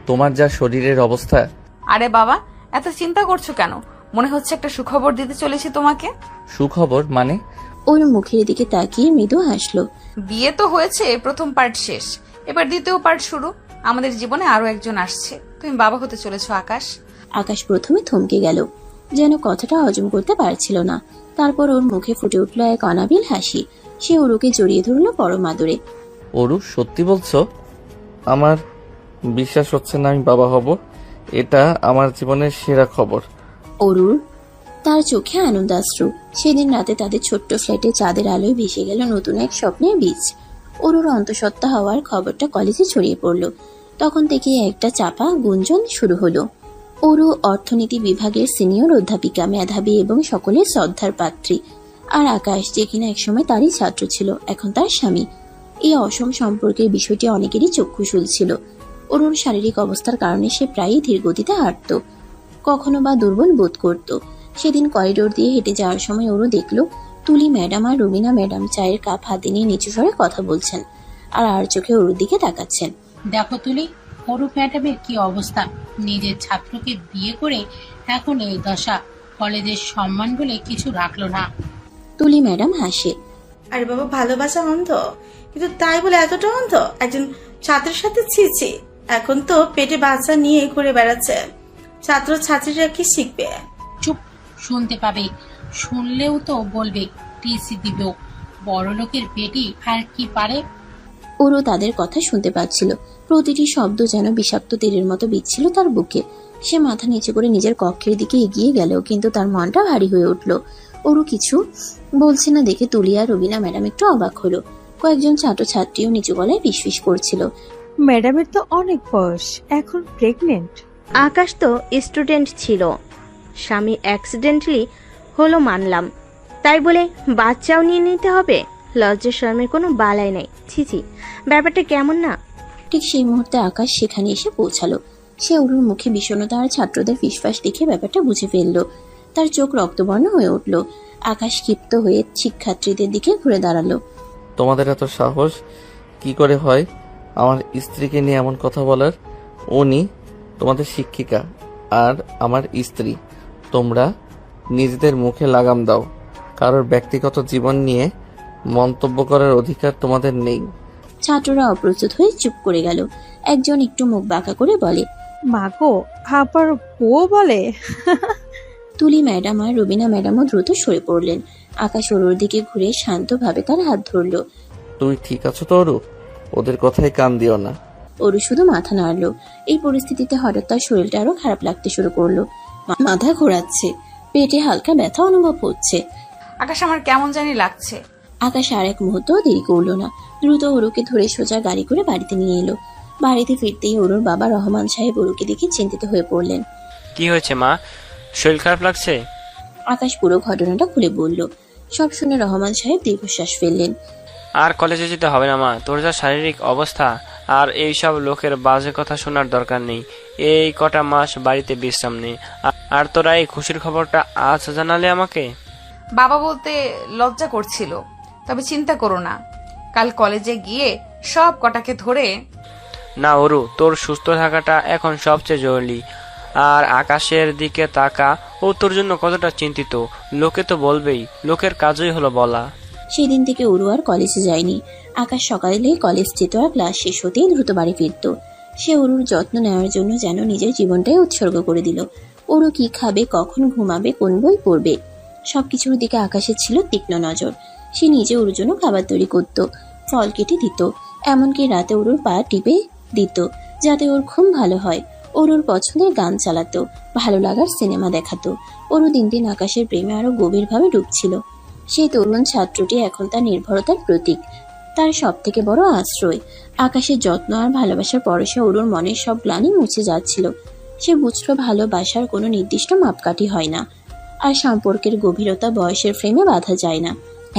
B: তোমার যা শরীরের অবস্থা।
A: আরে বাবা, এত চিন্তা করছো কেন? মনে হচ্ছে একটা সুখবর দিতে চলেছি তোমাকে।
B: সুখবর মানে?
C: ওর মুখের দিকে তাকিয়ে মৃদু হাসলো।
A: বিয়ে তো হয়েছে, প্রথম পার্ট শেষ, এবার দ্বিতীয় পার্ট শুরু। আমাদের জীবনে আরো একজন আসছে, তুমি বাবা হতে চলেছো আকাশ।
C: আকাশ প্রথমে থমকে গেল, যেন কথাটা হজম করতে পারছিল না। তারপর ওর মুখে ফুটে উঠল এক অনাবিল হাসি। সে অরুকে জড়িয়ে ধরলো পরম আদরে।
B: অরু, সত্যি বলছো? আমার বিশ্বাস হচ্ছে না আমি বাবা হব। এটা আমার জীবনের সেরা খবর।
C: অরুর তার চোখে আনন্দাশ্রু। সেদিন রাতে তাদের ছোট্ট ফ্ল্যাটে চাঁদের আলোয় ভেসে গেল নতুন এক স্বপ্নের বীজ। অরুর অন্তঃসত্ত্বা হওয়ার খবরটা কলেজে ছড়িয়ে পড়ল। তখন থেকে একটা চাপা গুঞ্জন শুরু হলো। অরু অর্থনীতি বিভাগের সিনিয়র অধ্যাপিকা, মেধাবী এবং সকলের শ্রদ্ধার পাত্রী। আর আকাশ, যে কিনা একসময় তারই ছাত্র ছিল, এখন তার স্বামী। এই অসম সম্পর্কের বিষয়টি অনেকেরই চক্ষু শুলছিল। অরুর শারীরিক অবস্থার কারণে সে প্রায়ই ধীর গতিতে হাঁটত, কখনো বা দুর্বল বোধ করত। সেদিন করিডোর দিয়ে হেঁটে যাওয়ার সময় অরু দেখল তুলি ম্যাডাম আর রুবিনা ম্যাডাম চায়ের কাপ হাতে নিয়ে নিচু স্বরে কথা বলছেন, আর চোখে অরুর দিকে তাকাচ্ছেন।
F: দেখো তুলি, অরূপ ম্যাডামের কি অবস্থা। নিজের ছাত্রকে বিয়ে করে এখন এই দশা। কলেজের সম্মান বলে কিছু রাখলো না।
C: তুলি ম্যাডাম হাসে।
G: আরে বাবা, ভালোবাসা অন্ধ, কিন্তু তাই বলে এতটা অন্ধ? একজন ছাত্রের সাথে ছিছি। এখন তো পেটে বাচ্চা নিয়ে ঘুরে বেড়াচ্ছে। ছাত্র ছাত্রীরা কি শিখবে?
F: চুপ, শুনতে পাবে। শুনলেও তো বলবে টিসি দিব। বড় লোকের বেটি আর কি পারে।
C: অরু তাদের কথা শুনতে পাচ্ছিল। প্রতিটি শব্দ যেন বিষাক্ত তীরের মতো বিচ্ছিল তার বুকে। সে মাথা নিচু করে নিজের কক্ষের দিকে এগিয়ে গেল, কিন্তু তার মনটা ভারী হয়ে উঠল। অরু কিছু বলছে না দেখে তুলি আর রবিনা ম্যাডাম একটু অবাক হলো। কয়েকজন ছাত্র ছাত্রীও নিচু গলায় ফিসফিস করছিল।
Q: ম্যাডামের তো অনেক বয়স, এখন প্রেগনেন্ট।
R: আকাশ তো স্টুডেন্ট ছিল, স্বামী অ্যাক্সিডেন্টালি হলো মানলাম, তাই বলে বাচ্চাও নিয়ে নিতে হবে? লজ্জা শর্মের কোনো বালাই নাই। ছিছি, ব্যাপারটা কেমন না?
C: ঠিক সেই মুহূর্তে আকাশ সেখানে এসে পৌঁছালো। সে অরুর মুখে বিষণ্ণতা আর ছাত্রদের ফিসফাস দেখে ব্যাপারটা বুঝে ফেললো। তার চোখ রক্তবর্ণ হয়ে উঠল। আকাশ ক্ষিপ্ত হয়ে শিক্ষার্থীদের দিকে ঘুরে দাঁড়ালো।
B: তোমাদের এত সাহস কি করে হয় আমার স্ত্রীকে নিয়ে এমন কথা বলার? উনি তোমাদের শিক্ষিকা আর আমার স্ত্রী। তোমরা নিজেদের মুখে লাগাম দাও। কারোর ব্যক্তিগত জীবন নিয়ে মন্তব্য করার অধিকার তোমাদের নেই।
C: ছাত্ররা অপ্রস্তুত হয়ে চুপ করে গেল। একজন একটু মুখ বাঁকা করে বলে,
Q: মাগো, আবার বউ বলে?
C: তুলি ম্যাডাম আর রবিনা ম্যাডামও দ্রুত সরে পড়লেন। আকাশ অরুর দিকে ঘুরে শান্তভাবে তার হাত ধরলো।
B: তুই ঠিক আছো তো অরু? ওদের কথায় কান দিও না।
C: অরু শুধু মাথা নাড়লো। এই পরিস্থিতিতে হঠাৎ তার শরীরটা আরো খারাপ লাগতে শুরু করলো। মাথা ঘোরাচ্ছে, পেটে হালকা ব্যথা অনুভব হচ্ছে।
A: আকাশ, আমার কেমন জানি লাগছে।
C: আকাশ আর এক মুহূর্ত দেরি করলো না। দ্রুত ওরুকে ধরে সোজা গাড়ি করে বাড়িতে নিয়ে এলো। বাড়িতে ফিরতেই ওরুর বাবা রহমান সাহেব ওরুকে দেখে চিন্তিত হয়ে পড়লেন।
J: কি হয়েছে মা, শরীর খারাপ লাগছে?
C: আকাশ পুরো ঘটনাটা খুলে বলল। সব শুনে রহমান সাহেব দীর্ঘশ্বাস ফেললেন।
J: আর কলেজে যেতে হবে না মা, তোর যা শারীরিক অবস্থা, আর এইসব লোকের বাজে কথা শোনার দরকার নেই। এই কটা মাস বাড়িতে বিশ্রাম নেই। আর তোরা এই খুশির খবরটা আজ জানালে আমাকে?
A: বাবা বলতে লজ্জা করছিল, তবে চিন্তা করো না, কাল কলেজে গিয়ে সব কটাকে ধরে।
J: না ওরু, তোর সুস্থ থাকাটা এখন সবচেয়ে জরুরি। আর আকাশের দিকে তাকা, ও তোর জন্য কতটা চিন্তিত। লোকে তো বলবেই, লোকের কাজই হলো বলা।
C: সেদিন থেকে ওরু আর কলেজে যায়নি। আকাশ সকালে কলেজ যেত আর ক্লাস শেষ হতেই দ্রুত বাড়ি ফিরত। সে ওরুর যত্ন নেওয়ার জন্য যেন নিজের জীবনটাই উৎসর্গ করে দিল। ওরু কি খাবে, কখন ঘুমাবে, কোন বই পড়বে, সবকিছুর দিকে আকাশের ছিল তীক্ষ্ণ নজর। সে নিজে ওর জন্য খাবার তৈরি করত, ফল কেটে দিত, এমনকি রাতে ওরুর পা টিপে দিত যাতে ওর ঘুম ভালো হয়। ওরুর পছন্দের গান চালাতো, ভালো লাগার সিনেমা দেখাতো। ওরু দিন দিন আকাশের প্রেমে আরো গভীরভাবে ডুবছিল। সেই তরুণ ছাত্রটি এখন তার নির্ভরতার প্রতীক, তার সব থেকে বড় আশ্রয়। আকাশের যত্ন আর ভালোবাসার পরশে ওরুর মনের সব গ্লানি মুছে যাচ্ছিল। সে বুঝলো ভালোবাসার কোনো নির্দিষ্ট মাপকাঠি হয় না, আর সম্পর্কের গভীরতা বয়সের ফ্রেমে বাঁধা যায় না।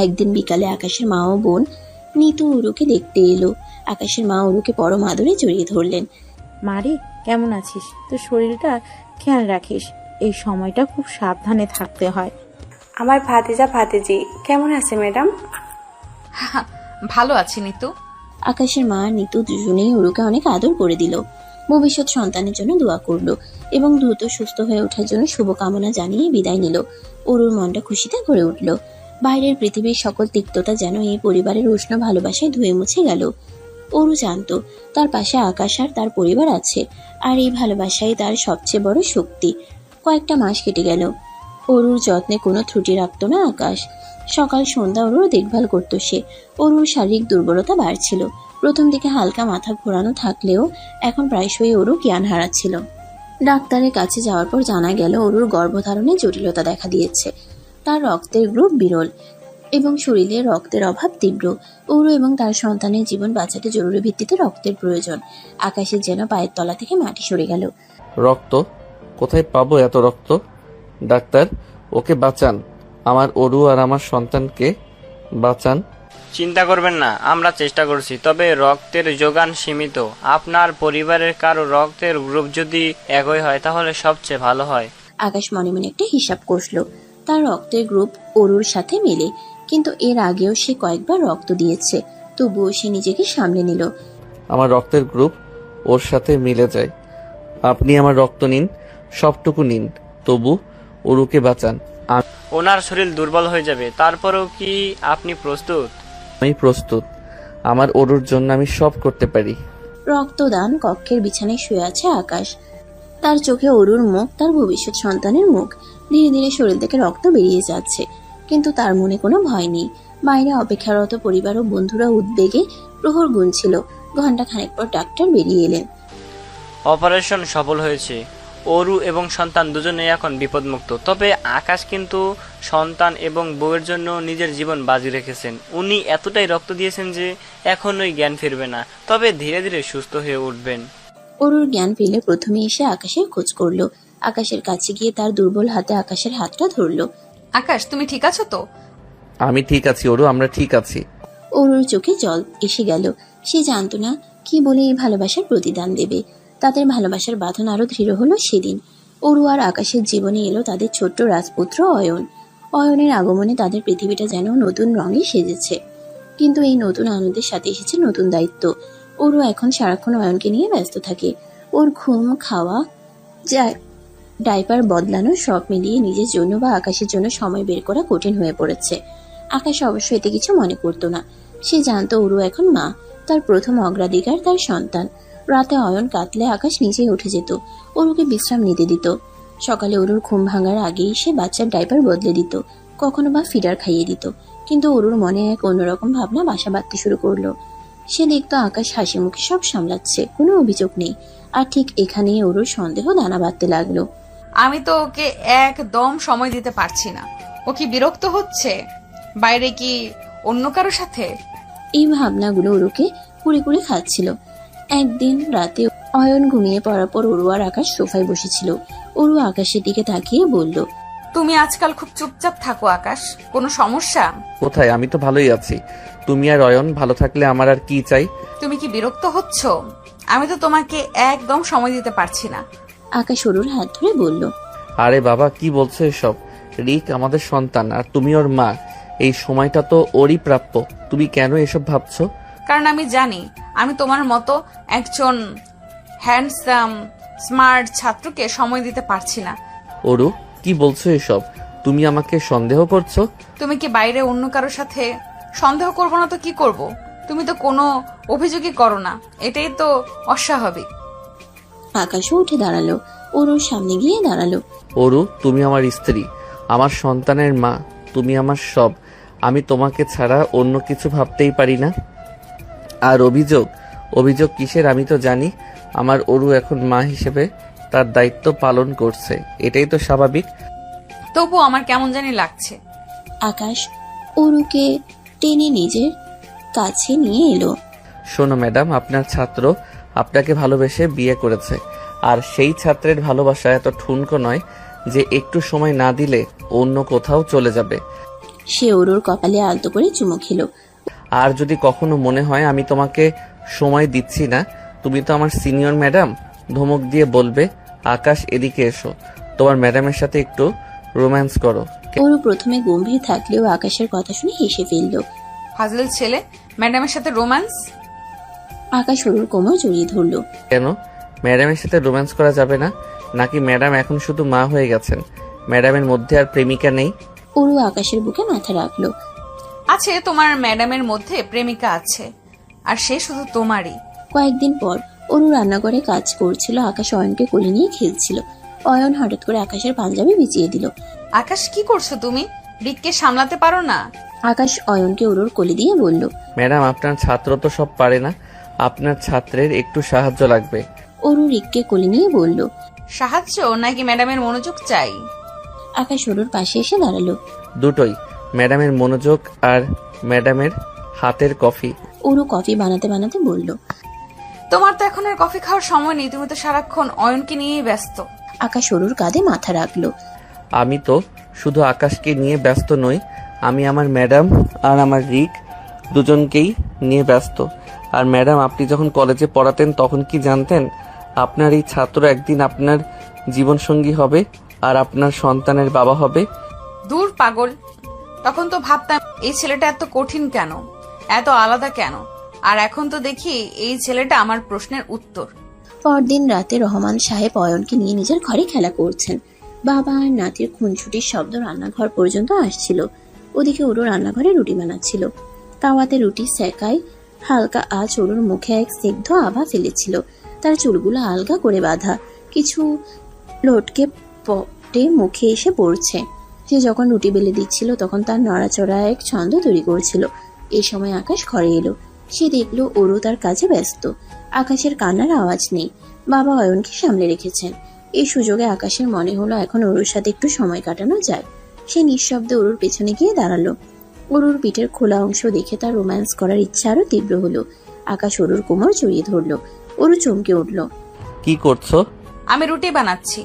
C: একদিন বিকালে আকাশের মা ও বোন নিতু ওরুকে দেখতে এলো। আকাশের মা ওরুকে পরম আদরে জড়িয়ে ধরলেন।
O: মারে, কেমন আছিস? তোর শরীরটা খেয়াল রাখিস, এই সময়টা খুব সাবধানে থাকতে হয়।
I: আমার ভাতিজা ভাতিজি কেমন আছে ম্যাডাম?
A: ভালো আছি নিতু।
C: আকাশের মা আর নিতু দুজনেই ওরুকে অনেক আদর করে দিল। ভবিষ্যৎ সন্তানের জন্য দোয়া করলো এবং দ্রুত সুস্থ হয়ে ওঠার জন্য শুভকামনা জানিয়ে বিদায় নিল। ওরুর মনটা খুশিতে ভরে উঠল। বাইরের পৃথিবীর সকল তিক্ততা যেন এই পরিবারের উষ্ণ ভালোবাসায় ধুয়ে মুছে গেল। ওরু জানতো তার পাশে আকাশ আর তার পরিবার আছে, আর এই ভালোবাসাই তার সবচেয়ে বড় শক্তি। কয়েকটা মাস কেটে গেল। ওরুর যত্নে কোনো ত্রুটি রাখতো না আকাশ। সকাল সন্ধ্যা ওরুর দেখভাল করতো সে। ওরুর শারীরিক দুর্বলতা বাড়ছিল। প্রথম দিকে হালকা মাথা ঘোরানো থাকলেও এখন প্রায়শই ওরু জ্ঞান হারাচ্ছিল। ডাক্তারের কাছে যাওয়ার পর জানা গেল ওরুর গর্ভধারণে জটিলতা দেখা দিয়েছে। তার রক্তের গ্রুপ বিরল এবং শরীরে রক্তের অভাব তীব্র। ওরু এবং তার সন্তানের জীবন বাঁচাতে জরুরি ভিত্তিতে রক্তের প্রয়োজন। আকাশের যেন পায়ের তলা থেকে মাটি সরে গেল।
B: রক্ত কোথায় পাবো? এত রক্ত? ডাক্তার, ওকে বাঁচান, আমার ওরু আর আমার সন্তানকে বাঁচান।
J: চিন্তা করবেন না, আমরা চেষ্টা করছি, তবে রক্তের যোগান সীমিত। আপনার পরিবারের কারো রক্তের গ্রুপ যদি একই হয় তাহলে সবচেয়ে ভালো হয়।
C: আকাশ মনে মনে একটা হিসাব কষল। তার রক্তের গ্রুপ ওরুর সাথে মেলে, কিন্তু এর আগেও সে কয়েকবার রক্ত দিয়েছে। তবুও সে নিজেকে সামলে নিল।
B: আমার রক্তের গ্রুপ ওর সাথে মিলে যায়। আপনি আমার রক্ত নিন, সবটুকু নিন, তবু ওরুকে বাঁচান।
J: ওনার শরীর দুর্বল হয়ে যাবে, তারপরেও কি আপনি প্রস্তুত?
B: আমি প্রস্তুত। আমার ওরুর জন্য আমি সব করতে পারি।
C: রক্তদান কক্ষের বিছানায় শুয়ে আছে আকাশ। তার চোখে অরুর মুখ, তার ভবিষ্যৎ সন্তানের মুখ। ধীরে ধীরে শরীর থেকে রক্ত বেরিয়ে যাচ্ছে, কিন্তু তার মনে কোনো ভয় নেই। বাইরে অপেক্ষারত পরিবার ও বন্ধুরা উদ্বেগে প্রহর গুনছিল। ঘন্টা খানেক পর ডাক্তার বেরিয়ে এলেন।
J: অপারেশন সফল হয়েছে। অরু এবং সন্তান দুজনেই এখন বিপদমুক্ত। তবে আকাশ কিন্তু সন্তান এবং বউয়ের জন্য নিজের জীবন বাজি রেখেছেন। উনি এতটাই রক্ত দিয়েছেন যে এখনই জ্ঞান ফিরবে না, তবে ধীরে ধীরে সুস্থ হয়ে উঠবেন।
C: অরুর জ্ঞান ফিরলে প্রথমে এসে আকাশের খোঁজ করলো। আকাশের কাছে গিয়ে তার দুর্বল হাতে আকাশের হাতটা ধরলো।
A: আকাশ, তুমি ঠিক আছো তো?
B: আমি ঠিক আছি ওরু, আমরা ঠিক আছি।
C: অরুর চোখে জল এসে গেল। সে জানতো না কি বলে এই ভালোবাসার প্রতিদান দেবে। তাদের ভালোবাসার বাঁধন আরো দৃঢ় হলো সেদিন। অরু আর আকাশের জীবনে এলো তাদের ছোট্ট রাজপুত্র অয়ন। অয়নের আগমনে তাদের পৃথিবীটা যেন নতুন রঙে সেজেছে। কিন্তু এই নতুন আনন্দের সাথে এসেছে নতুন দায়িত্ব। অরু এখন সারাক্ষণ অয়নকে নিয়ে ব্যস্ত থাকে। ওর ঘুম, খাওয়া, ডাইপার বদলানো সব মিলিয়ে নিজের জন্য বা আকাশের জন্য সময় বের করা কঠিন হয়ে পড়েছে। আকাশ অবশ্য এতে কিছু মনে করতো না। সে জানতো অরু এখন মা, তার প্রথম অগ্রাধিকার তার সন্তান। রাতে অয়ন কাঁদলে আকাশ নিজেই উঠে যেত, অরুকে বিশ্রাম নিতে দিত। সকালে অরুর ঘুম ভাঙার আগেই সে বাচ্চার ডাইপার বদলে দিত, কখনো বা ফিডার খাইয়ে দিত। কিন্তু অরুর মনে এক অন্যরকম ভাবনা বাসা বাঁধতে শুরু করলো। সে দেখতো আকাশ হাসি মুখে সব সামলাচ্ছে, কোনো অভিযোগ নেই। আর ঠিক এখানেই অরুর সন্দেহ দানা বাঁধতে লাগলো।
A: আমি তো ওকে একদম সময় দিতে পারছি না। ও কি বিরক্ত হচ্ছে? বাইরে কি অন্য কারো সাথে?
C: এই ভাবনাগুলো ওরুকে কুড়ে কুড়ে খাচ্ছিল। একদিন রাতে অয়ন ঘুমিয়ে পড়ার পর অরু আর আকাশ সোফায় বসেছিল। অরু আকাশের দিকে তাকিয়ে বলল,
A: তুমি আজকাল খুব চুপচাপ থাকো আকাশ, কোনো সমস্যা?
B: কোথায়, আমি তো ভালোই আছি। তুমি আর অয়ন ভালো থাকলে আমার আর কি চাই?
A: তুমি কি বিরক্ত হচ্ছ? আমি তো তোমাকে একদম সময় দিতে পারছি না।
C: আকাশ অরুর হাত ধরে বলল,
B: আরে বাবা, কি বলছো এসব? রিক আমাদের সন্তান আর তুমি ওর মা। এই সময়টা তো ওরই প্রাপ্য। তুমি কেন এসব ভাবছো?
A: কারণ আমি জানি আমি তোমার মতো একজন হ্যান্ডসাম স্মার্ট ছাত্রকে সময় দিতে পারছি না।
B: ওরু, কি বলছো এসব? তুমি আমাকে সন্দেহ করছো?
A: তুমি কি বাইরে অন্য কারোর সাথে? সন্দেহ করবো না তো কি করব? তুমি তো কোনো অভিযোগই করো না, এটাই তো অস্বাভাবিক।
C: আকাশও উঠে দাঁড়ালো, ওরুর সামনে গিয়ে দাঁড়ালো।
B: ওরু, তুমি আমার স্ত্রী, আমার সন্তানের মা, তুমি আমার সব। আমি তোমাকে ছাড়া অন্য কিছু ভাবতেই পারি না। আর অভিযোগ কিসের? আমি তো জানি আমার ওরু এখন মা হিসেবে তার দায়িত্ব পালন করছে, এটাই তো স্বাভাবিক।
A: তবু আমার কেমন জানি লাগছে।
C: আকাশ ওরুকে টেনে নিজের কাছে নিয়ে এলো।
B: শোনো ম্যাডাম, আপনার ছাত্র আপনাকে ভালোবেসে বিয়ে করেছে, আর সেই ছাত্রের ভালোবাসা এত ঠুনকো নয় যে একটু সময় না দিলে অন্য কোথাও চলে যাবে।
C: সে ওরুর কপালে আলতো করে চুমু খেলো।
B: আর যদি কখনো মনে হয় আমি তোমাকে সময় দিচ্ছি না, তুমি তো আমার সিনিয়র ম্যাডাম, ধমক দিয়ে বলবে, আকাশ এদিকে এসো, তোমার ম্যাডামের সাথে একটু রোম্যান্স করো।
C: ওরু প্রথমে গম্ভীর থাকলেও আকাশের কথা শুনে হেসে ফেলল।
A: ফাজল ছেলে, ম্যাডামের সাথে রোম্যান্স?
C: আকাশ ওরুর কোমর জড়িয়ে ধরলো।
B: কেন, ম্যাডামের সাথে রোম্যান্স করা যাবে না নাকি? ম্যাডাম এখন শুধু মা হয়ে গেছেন, ম্যাডামের মধ্যে আর প্রেমিকা নেই?
C: ওরু আকাশের বুকে মাথা রাখলো।
A: আছে, তোমার ম্যাডামের মধ্যে প্রেমিকা আছে, আর সে শুধু তোমারই।
C: কয়েকদিন পর ওরু রান্নাঘরে কাজ করছিল। আকাশ অয়নকে কোলে নিয়ে খেলছিল। অয়ন হঠাৎ করে আকাশের পাঞ্জাবি বিছিয়ে দিল।
A: আকাশ, কি করছো তুমি? রিককে সামলাতে পারো না?
C: আকাশ অয়নকে ওরুর কোলে দিয়ে বলল,
B: ম্যাডাম, আপনার ছাত্র তো সব পারে না, আপনার ছাত্রের একটু সাহায্য লাগবে।
C: ওরু রিককে কোলে নিয়ে বলল,
A: সাহায্য নাকি ম্যাডামের মনোযোগ চাই?
C: আকাশ ওরুর পাশে এসে দাঁড়ালো।
B: দুটোই, ম্যাডামের মনোযোগ আর ম্যাডামের হাতের কফি।
C: ওরু কফি বানাতে বানাতে বলল,
A: তোমার তো এখন আর কফি খাওয়ার সময় নেই, তুমি তো সারাক্ষণ অয়নকে নিয়েই ব্যস্ত।
C: আকাশ ওরুর কাঁধে মাথা রাখলো।
B: আমি তো শুধু আকাশকে নিয়ে ব্যস্ত নই, আমি আমার ম্যাডাম আর আমার রিক দুজনকেই নিয়ে ব্যস্ত। আর ম্যাডাম, আপনি যখন কলেজে পড়াতেন তখন কি জানতেন আপনার এই ছাত্র একদিন আপনার জীবনসঙ্গী হবে আর আপনার সন্তানের বাবা হবে?
A: দূর পাগল, তখন তো ভাবতাম এই ছেলেটা এত কঠিন কেন, এত আলাদা কেন, আর এখন তো দেখি এই ছেলেটা আমার প্রশ্নের উত্তর।
C: পরদিন রাতে রহমান সাহেব অয়নকে নিয়ে নিজের ঘরে খেলা করছেন। বাবা আর নাতির খুনছুটির শব্দ রান্নাঘর পর্যন্ত আসছিল। ওদিকে ওরু রান্নাঘরে রুটি বানাচ্ছিল। তাওয়াতে রুটি সেকায় হালকা আঁচ ওরুর মুখে এক স্নিগ্ধ আভা ফেলেছিল। তার চুলগুলো আলগা করে বাঁধা, কিছু লটকে পটে মুখে এসে পড়ছে। সে যখন রুটি বেলে দিচ্ছিল তখন তার নড়াচড়া এক ছন্দ তৈরি করছিল। এই সময় আকাশ ঘরে এলো। সে দেখলো ওরু তার কাজে ব্যস্ত। আকাশের কান্নার আওয়াজ নেই। বাবা অয়নকে সামলে রেখেছেন। এই সুযোগে আকাশের মনে হলো এখন ওরুর সাথে একটু সময় কাটানো যায়। সে নিঃশব্দে ওরুর পেছনে গিয়ে দাঁড়ালো। ওরুর পিঠের খোলা অংশ দেখে তার রোম্যান্স করার ইচ্ছা আরো তীব্র হলো। আকাশ ওরুর কোমর জড়িয়ে ধরলো। ওরু চমকে উঠল।
B: কি করছো?
A: আমি রুটি বানাচ্ছি।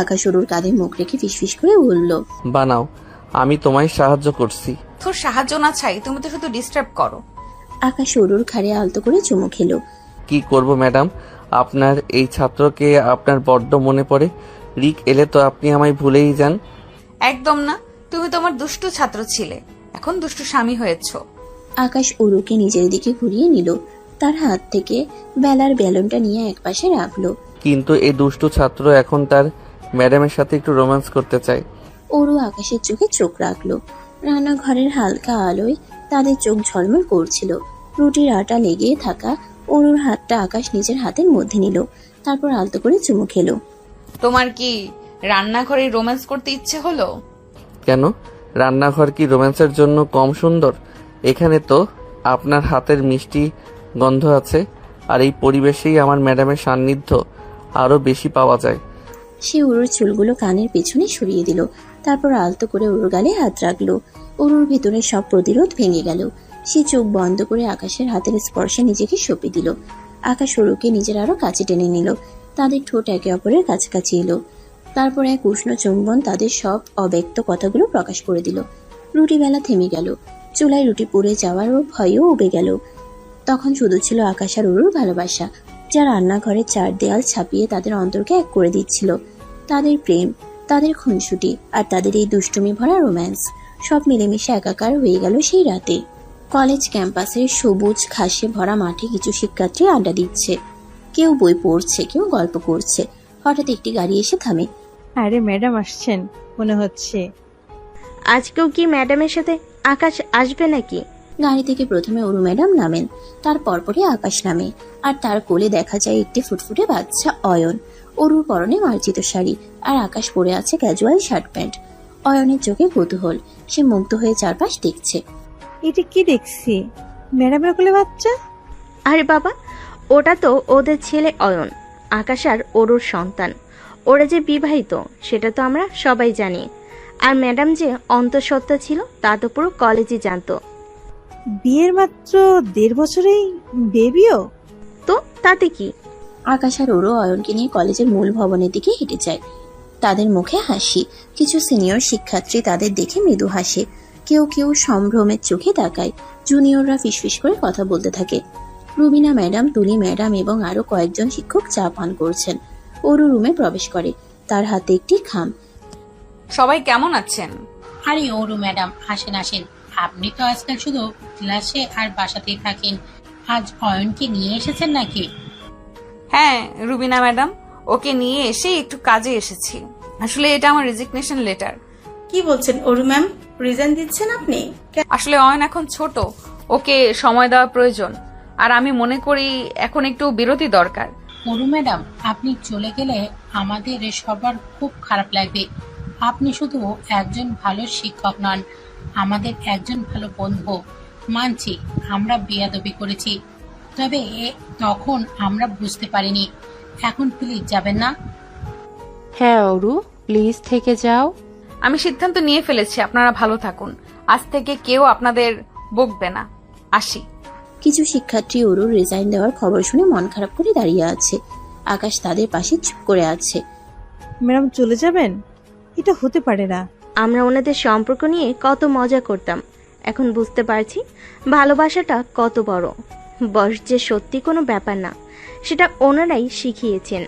C: আকাশ ওরুর কাঁধে মুখ রেখে ফিসফিস করে বলল,
B: বানাও, আমি তোমায় সাহায্য করছি।
A: তোর সাহায্য না চাই, তুমি তো শুধু ডিস্টার্ব করো।
C: আকাশ ওরুর ঘাড়ে আলতো করে চুমু খেলো।
B: কি করব ম্যাডাম, আপনার এই ছাত্রকে আপনার বড্ড মনে পড়ে। রিক এলে তো আপনি আমায় ভুলেই যান।
A: একদম না, তুমি তো আমার দুষ্টু ছাত্র ছিলে, এখন দুষ্টু স্বামী হয়েছো।
C: আকাশ ওরুকে নিজের দিকে ঘুরিয়ে নিল। তার হাত থেকে বেলার ব্যালনটা নিয়ে একপাশে রাখলো।
B: কিন্তু এই দুষ্টু ছাত্র এখন তার ম্যাডামের সাথে একটু রোম্যান্স করতে চায়।
C: ওরু আকাশের চোখে চোখ রাখলো। রান্নাঘরের হালকা আলোয় তাদের চোখ ঝলমল করছিল। রুটির আটা লেগে থাকা ওরুর হাতটা আকাশ নিজের হাতের মধ্যে নিল। তারপর আলতো করে চুমু খেলো।
A: তোমার কি রান্নাঘরে রোম্যান্স করতে ইচ্ছে হলো?
B: কেন, রান্নাঘর কি রোম্যান্সের জন্য কম সুন্দর? এখানে তো আপনার হাতের মিষ্টি গন্ধ আছে, আর এই পরিবেশেই আমার ম্যাডামের সান্নিধ্য আরো বেশি পাওয়া যায়।
C: সে ওরুর চুলগুলো কানের পেছনে সরিয়ে দিল। তারপর আলতো করে ওরুর গালে হাত রাখলো। ওরুর ভিতরে সব প্রতিরোধ ভেঙে গেল। সে চোখ বন্ধ করে আকাশের হাতের স্পর্শে নিজেকে সঁপে দিল। আকাশ অরুকে নিজের আরো কাছে টেনে নিল। তাদের ঠোঁট একে অপরের কাছাকাছি এলো। তারপর এক উষ্ণ চুম্বন তাদের সব অব্যক্ত কথাগুলো প্রকাশ করে দিল। রুটি বেলা থেমে গেল। চুলায় রুটি পুড়ে যাওয়ার ও ভয়ও উবে গেল। তখন শুধু ছিল আকাশ আর অরুর ভালোবাসা, যা রান্নাঘরের চার দেয়াল ছাপিয়ে তাদের অন্তরকে এক করে দিচ্ছিল। তাদের প্রেম, তাদের খুনসুটি আর তাদের এই দুষ্টুমি ভরা রোম্যান্স সব মিলেমিশে একাকার হয়ে গেল সেই রাতে। কলেজ ক্যাম্পাসের সবুজ ঘাসে ভরা মাঠে কিছু শিক্ষার্থী আড্ডা দিচ্ছে। কেউ বই পড়ছে, কেউ গল্প করছে। হঠাৎ একটি গাড়ি এসে থামে।
Q: আরে ম্যাডাম আসছেন মনে হচ্ছে।
R: আজকেও কি ম্যাডামের সাথে আকাশ আসবে নাকি?
C: গাড়ি থেকে প্রথমে অরু ম্যাডাম নামেন, তার পরপরই আকাশ নামে। আর তার কোলে দেখা যায় একটি ফুটফুটে বাচ্চা অয়ন। অরুর পরনে মার্জিত শাড়ি আর আকাশ পরে আছে ক্যাজুয়াল শার্ট প্যান্ট। অয়নের চোখে কৌতূহল, সে মুগ্ধ হয়ে চারপাশ দেখছে।
Q: এটা কি দেখছি, ম্যাডামের কোলে বাচ্চা?
R: আরে বাবা, ওটা তো ওদের ছেলে অয়ন, আকাশ আর অরুর সন্তান। ওরা যে বিবাহিত সেটা তো আমরা সবাই জানি। আর ম্যাডাম যে অন্তঃসত্ত্বা ছিল তা তো পুরো কলেজই জানতো।
Q: বিয়ের মাত্র 1.5 বছরেই বেবিও?
R: তো তাতে কি?
C: আকাশ আর অরু অয়নকে নিয়ে কলেজের মূল ভবনের দিকে হেঁটে যায়। তাদের মুখে হাসি। কিছু সিনিয়র শিক্ষার্থী তাদের দেখে মৃদু হাসে। কেউ কেউ সম্ভ্রমের চোখে তাকায়। জুনিয়ররা ফিসফিস করে কথা বলতে থাকে। রুবিনা ম্যাডাম, তুলি ম্যাডাম এবং আরো কয়েকজন শিক্ষক চা পান করছেন। অরু রুমে প্রবেশ করে, তার হাতে একটি খাম।
A: সবাই কেমন আছেন?
F: আরে অরু ম্যাডাম, আসেন আসেন। আপনি তো আজকাল শুধু ক্লাসে আর বাসাতেই থাকেন, আজ অয়নকে নিয়ে এসেছেন নাকি?
A: হ্যাঁ রুবিনা ম্যাডাম, ওকে নিয়ে এসে একটু কাজে এসেছি। আসলে এটা আমার রেজিগনেশন লেটার।
G: কি বলছেন অরু ম্যাম, রিজাইন দিচ্ছেন আপনি?
A: আসলে অয়ন এখন ছোট, ওকে সময় দেওয়া প্রয়োজন। আর আমি মনে করি এখন একটু বিরতি দরকার।
F: অরু ম্যাডাম, আপনি চলে গেলে আমাদের সবার খুব খারাপ লাগবে। আপনি শুধু একজন ভালো শিক্ষক নন, আমাদের একজন ভালো বন্ধু। মানছি আমরা বেয়াদবি করেছি, তবে তখন আমরা বুঝতে পারিনি। এখন প্লিজ যাবেন না?
M: হ্যাঁ অরু, প্লিজ থেকে যাও।
A: আমি সিদ্ধান্ত নিয়ে ফেলেছি, আপনারা ভালো থাকুন। আজ থেকে কেউ আপনাদের বকবে না। আসি।
C: কিছু শিক্ষার্থী অরুর রিজাইন দেওয়ার খবর শুনে মন খারাপ করে দাঁড়িয়ে আছে। আকাশ তাদের পাশে চুপ করে আছে।
Q: ম্যাডাম চলে যাবেন? এটা হতে পারে না।
R: আমরা ওনাদের সম্পর্ক নিয়ে কত মজা করতাম, এখন বুঝতে পারছি ভালোবাসাটা কত বড়। বয়স যে সত্যি কোনো ব্যাপার না, সেটা ওনারাই শিখিয়েছেন।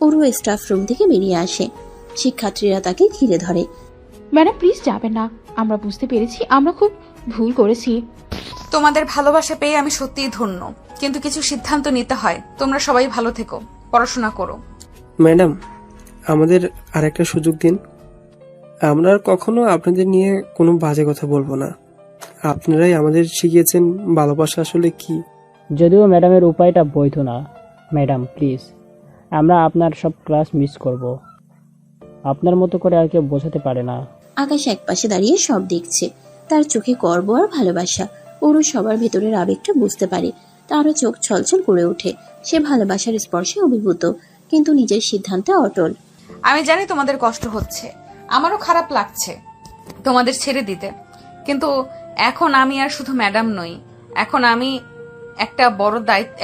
C: অরু স্টাফ রুম থেকে বেরিয়ে আসে। শিক্ষার্থীরা তাকে ঘিরে ধরে।
K: ম্যাডাম প্লিজ যাবেন না, আমরা বুঝতে পেরেছি আমরা খুব ভুল করেছি।
A: তোমাদের ভালোবাসা পেয়ে আমি সত্যিই ধন্য, কিন্তু কিছু সিদ্ধান্ত নিতে হয়। তোমরা সবাই ভালো থেকো, পড়াশোনা করো।
L: ম্যাডাম, আমাদের আরেকটা সুযোগ দিন। আমরা আর কখনো আপনাদের নিয়ে কোনো বাজে কথা বলবো না। আপনারাই আমাদের শিখিয়েছেন ভালোবাসা আসলে কি।
D: যদিও ম্যাডামের উপায়টা বৈধ না। ম্যাডাম প্লিজ, আমরা আপনার সব ক্লাস মিস করব। আপনার মতো করে আর কেউ বোঝাতে পারে না।
C: আকাশ একপাশে দাঁড়িয়ে সব দেখছে। তার চোখে গর্ব আর ভালোবাসা। ওরও সবার ভেতরের আবেগটা বুঝতে পারে। তারও চোখ ছলছল করে ওঠে। সে ভালোবাসার স্পর্শে অভিভূত, কিন্তু নিজের সিদ্ধান্তে অটল।
A: আমি জানি তোমাদের কষ্ট হচ্ছে, আমারও খারাপ লাগছে তোমাদের ছেড়ে দিতে, কিন্তু এখন আমি আর শুধু ম্যাডাম নই। এখন আমি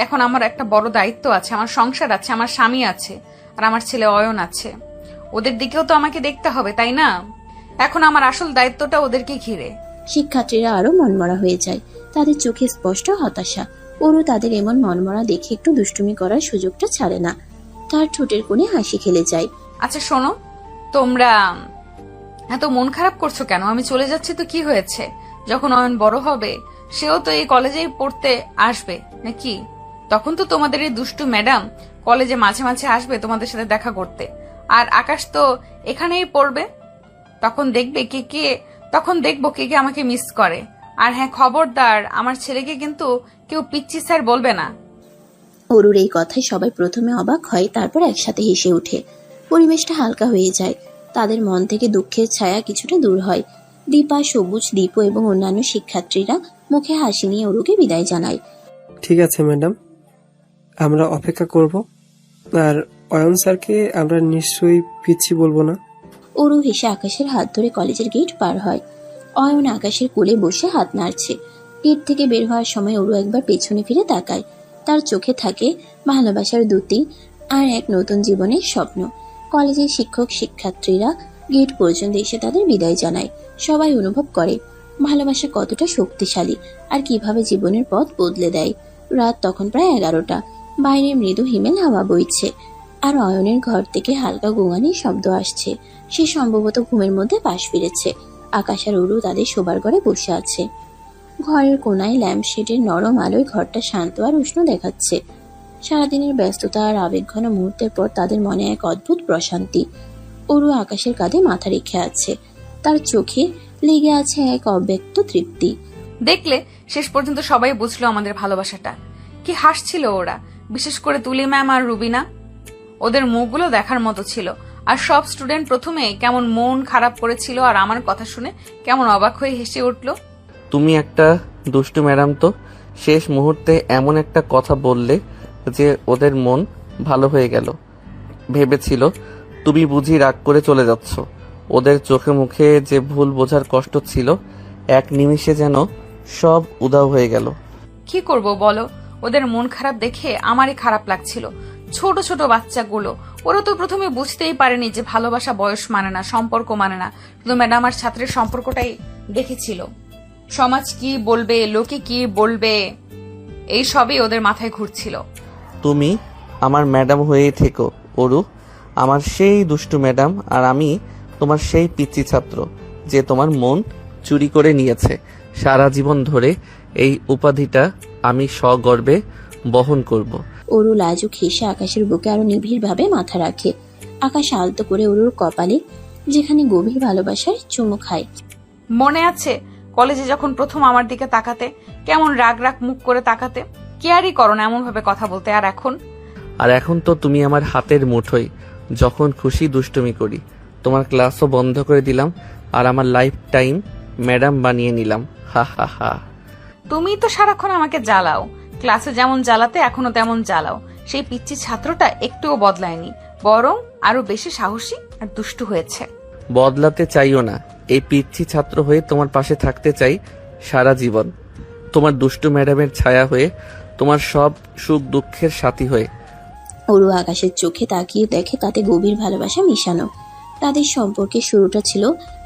A: এখন আমার একটা বড় দায়িত্ব আছে। আমার সংসার আছে, আমার স্বামী আছে, আর আমার ছেলে অয়ন আছে। ওদের দিকেও তো আমাকে দেখতে হবে, তাই না? এখন আমার আসল দায়িত্বটা ওদেরকে ঘিরে।
C: শিক্ষার্থীরা আরো মনমরা হয়ে যায়। তাদের চোখে স্পষ্ট হতাশা। ওরও তাদের এমন মনমরা দেখে একটু দুষ্টুমি করার সুযোগটা ছাড়ে না। তার ঠোঁটের কোণে হাসি খেলে যায়।
A: আচ্ছা শোনো, তোমরা এত মন খারাপ করছো কেন? আমি চলে যাচ্ছি তো কি হয়েছে? যখন অয়ন বড় হবে, সেও তো এই কলেজেই পড়তে আসবে নাকি? তখন তো তোমাদের এই দুষ্টু ম্যাডাম কলেজে মাঝে মাঝে আসবে তোমাদের সাথে দেখা করতে। আর আকাশ তো এখানেই পড়বে। তখন দেখবো কে কে আমাকে মিস করে। আর হ্যাঁ, খবরদার আমার ছেলেকে কিন্তু কেউ পিচ্চি স্যার বলবে না।
C: অরুর এই কথায় সবাই প্রথমে অবাক হয়, তারপর একসাথে হেসে ওঠে। পরিবেশটা হালকা হয়ে যায়। তাদের মন থেকে দুঃখের ছায়া কিছুটা দূর হয়। দীপা, সবুজ, দীপ এবং অন্যান্য শিক্ষার্থীরা মুখে হাসি নিয়ে অরুকে বিদায় জানায়।
L: ঠিক আছে ম্যাডাম, আমরা অপেক্ষা করব। আর অয়ন স্যারকে আমরা নিশ্চয়ই পিচ্ছি বলবো না।
C: অরু হেসে আকাশের হাত ধরে কলেজের গেট পার হয়। অয়ন আকাশের কোলে বসে হাত নাড়ছে। গেট থেকে বের হওয়ার সময় ওরু একবার পেছনে ফিরে তাকায়। তার চোখে থাকে ভালোবাসার দ্যুতি আর এক নতুন জীবনের স্বপ্ন। কলেজের শিক্ষক শিক্ষার্থীরা গেট পর্যন্ত এসে তাদের বিদায় জানায়। সবাই অনুভব করে ভালোবাসা কতটা শক্তিশালী আর কিভাবে জীবনের পথ বদলে দেয়। রাত তখন প্রায় 11টা। বাইরে মৃদু হিমেল হাওয়া বইছে আর অয়নের ঘর থেকে হালকা গোঙানির শব্দ আসছে। সে সম্ভবত ঘুমের মধ্যে পাশ ফিরেছে। আকাশ আর উরু তাদের শোবার ঘরে বসে আছে। ঘরের কোনায় ল্যাম্পশেডের নরম আলোয় ঘরটা শান্ত আর উষ্ণ দেখাচ্ছে। সারাদিনের ব্যস্ততা আর আবেগঘন মুহূর্তের পর তাদের মনে এক অদ্ভুত প্রশান্তি। উরু আকাশের কাঁধে মাথা রেখে আছে। তার চোখে লেগে আছে এক অব্যক্ত তৃপ্তি।
A: দেখলে শেষ পর্যন্ত সবাই বুঝলো আমাদের ভালোবাসাটা। কি হাসছিল ওরা, বিশেষ করে তুলি ম্যাম আর রুবিনা। ওদের মুখগুলো দেখার মতো ছিল। আর সব স্টুডেন্ট প্রথমে কেমন মন খারাপ করেছিল আর আমার কথা শুনে কেমন অবাক হয়ে হেসে উঠলো।
B: তুমি একটা দুষ্টু ম্যাডাম তো, শেষ মুহূর্তে এমন একটা কথা বললে যে ওদের মন ভালো হয়ে গেল। ভেবেছিল তুমি বুঝি রাগ করে চলে যাচ্ছ। ওদের চোখে মুখে যে ভুল বোঝার কষ্ট ছিল এক নিমিষে যেন সব উধাও হয়ে গেল।
A: কি করব বলো, ওদের মন খারাপ দেখে আমারই খারাপ লাগছিল। ছোট ছোট বাচ্চাগুলো, ওরা তো প্রথমে বুঝতেই পারেনি যে ভালোবাসা বয়স মানে না, সম্পর্ক মানে না। শুধু ম্যাডাম আর ছাত্রের সম্পর্কটাই দেখেছিল। সমাজ কি বলবে, লোকে কি বলবে, এই সবই ওদের মাথায় ঘুরছিল।
B: তুমি আমার ম্যাডাম হয়েই থেকো অরু, আমার সেই দুষ্টু ম্যাডাম, আর আমি তোমার সেই পিচ্চি ছাত্র যে তোমার মন চুরি করে নিয়েছে। সারা জীবন ধরে এই উপাধিটা আমি সগর্বে বহন করব।
C: অরু লাজুক হেসে আকাশের বুকে আরো নিবিড়ভাবে মাথা রাখে। আকাশ আলতো করে অরুর কপালে যেখানে গভীর ভালোবাসার চুমু খায়।
A: মনে আছে কলেজে যখন প্রথম আমার দিকে তাকাতে, কেমন রাগ রাগ মুখ করে তাকাতে, কেয়ারই করো না এমন ভাবে কথা বলতে। আর
B: এখন তো তুমি আমার হাতের মুঠোয়, যখন খুশি দুষ্টুমি করি। তোমার ক্লাসও বন্ধ করে দিলাম আর আমার লাইফ টাইম ম্যাডাম বানিয়ে নিলাম। হা হা হা।
A: তুমি তো সারাক্ষণ আমাকে জ্বালাও, ক্লাসে যেমন জ্বালাতে এখনো তেমন জ্বালাও। সেই পিচ্চি ছাত্রটা একটুও বদলায়নি, বরং আরো বেশি সাহসী আর দুষ্টু হয়েছে।
B: বদলাতে চাইও না, এই পিচ্চি ছাত্র হয়ে তোমার পাশে থাকতে চাই সারা জীবন। তোমার দুষ্টু ম্যাডামের ছায়া হয়ে, তোমার সব সুখ দুঃখের সাথী হয়ে।
C: অরু আকাশের চোখে তাকিয়ে দেখে তাতে গভীর ভালোবাসা মিশানো। তাদের সম্পর্কের শুরুটা ছিল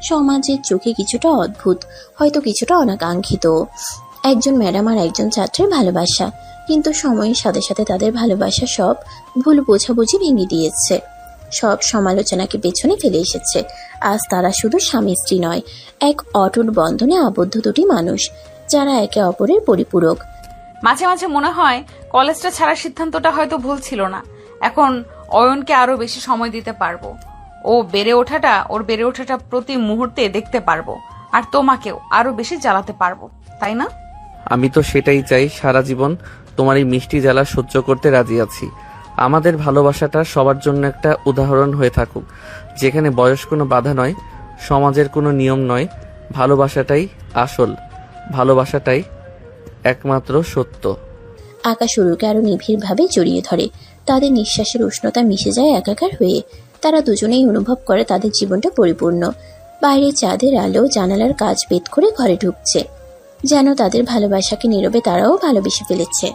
C: সমাজের চোখে কিছুটা অদ্ভুত, হয়তো কিছুটা অনাকাঙ্ক্ষিত। একজন ম্যাডাম আর একজন ছাত্রের ভালোবাসা, কিন্তু সময়ের সাথে সাথে তাদের ভালোবাসা সব ভুল বোঝাবুঝি ভেঙে দিয়েছে, সব সমালোচনাকে পেছনে ফেলে এসেছে। আজ তারা শুধু স্বামী স্ত্রী নয়, এক অটুট বন্ধনে আবদ্ধ দুটি মানুষ, যারা একে অপরের পরিপূরক।
A: মাঝে মাঝে মনে হয় কলেজটা ছাড়ার সিদ্ধান্তটা হয়তো ভুল ছিল না। এখন অয়নকে আরো বেশি সময় দিতে পারবো, ওর বেড়ে ওঠাটা প্রতি মুহূর্তে দেখতে পারবো, আর তোমাকেও আরো বেশি জ্বালাতে পারবো, তাই না?
B: আমি তো সেটাই চাই। সারা জীবন তোমার এই মিষ্টি জ্বালা সহ্য করতে রাজি আছি। আমাদের ভালোবাসাটা সবার জন্য একটা উদাহরণ হয়ে থাকুক, যেখানে বয়স কোনো বাধা নয়, সমাজের কোনো নিয়ম নয়। ভালোবাসাটাই আসল, ভালোবাসাটাই একমাত্র সত্য।
C: আকাশ অরুকে আরো নিবিড়ভাবে জড়িয়ে ধরে। তাদের নিঃশ্বাসের উষ্ণতা মিশে যায় একাকার হয়ে। তারা দুজনেই অনুভব করে তাদের জীবনটা পরিপূর্ণ। বাইরে চাঁদের আলো জানালার কাঁচ ভেদ করে ঘরে ঢুকছে, যেন তাদের ভালোবাসাকে নীরবে তারাও ভালোবেসে ফেলেছে।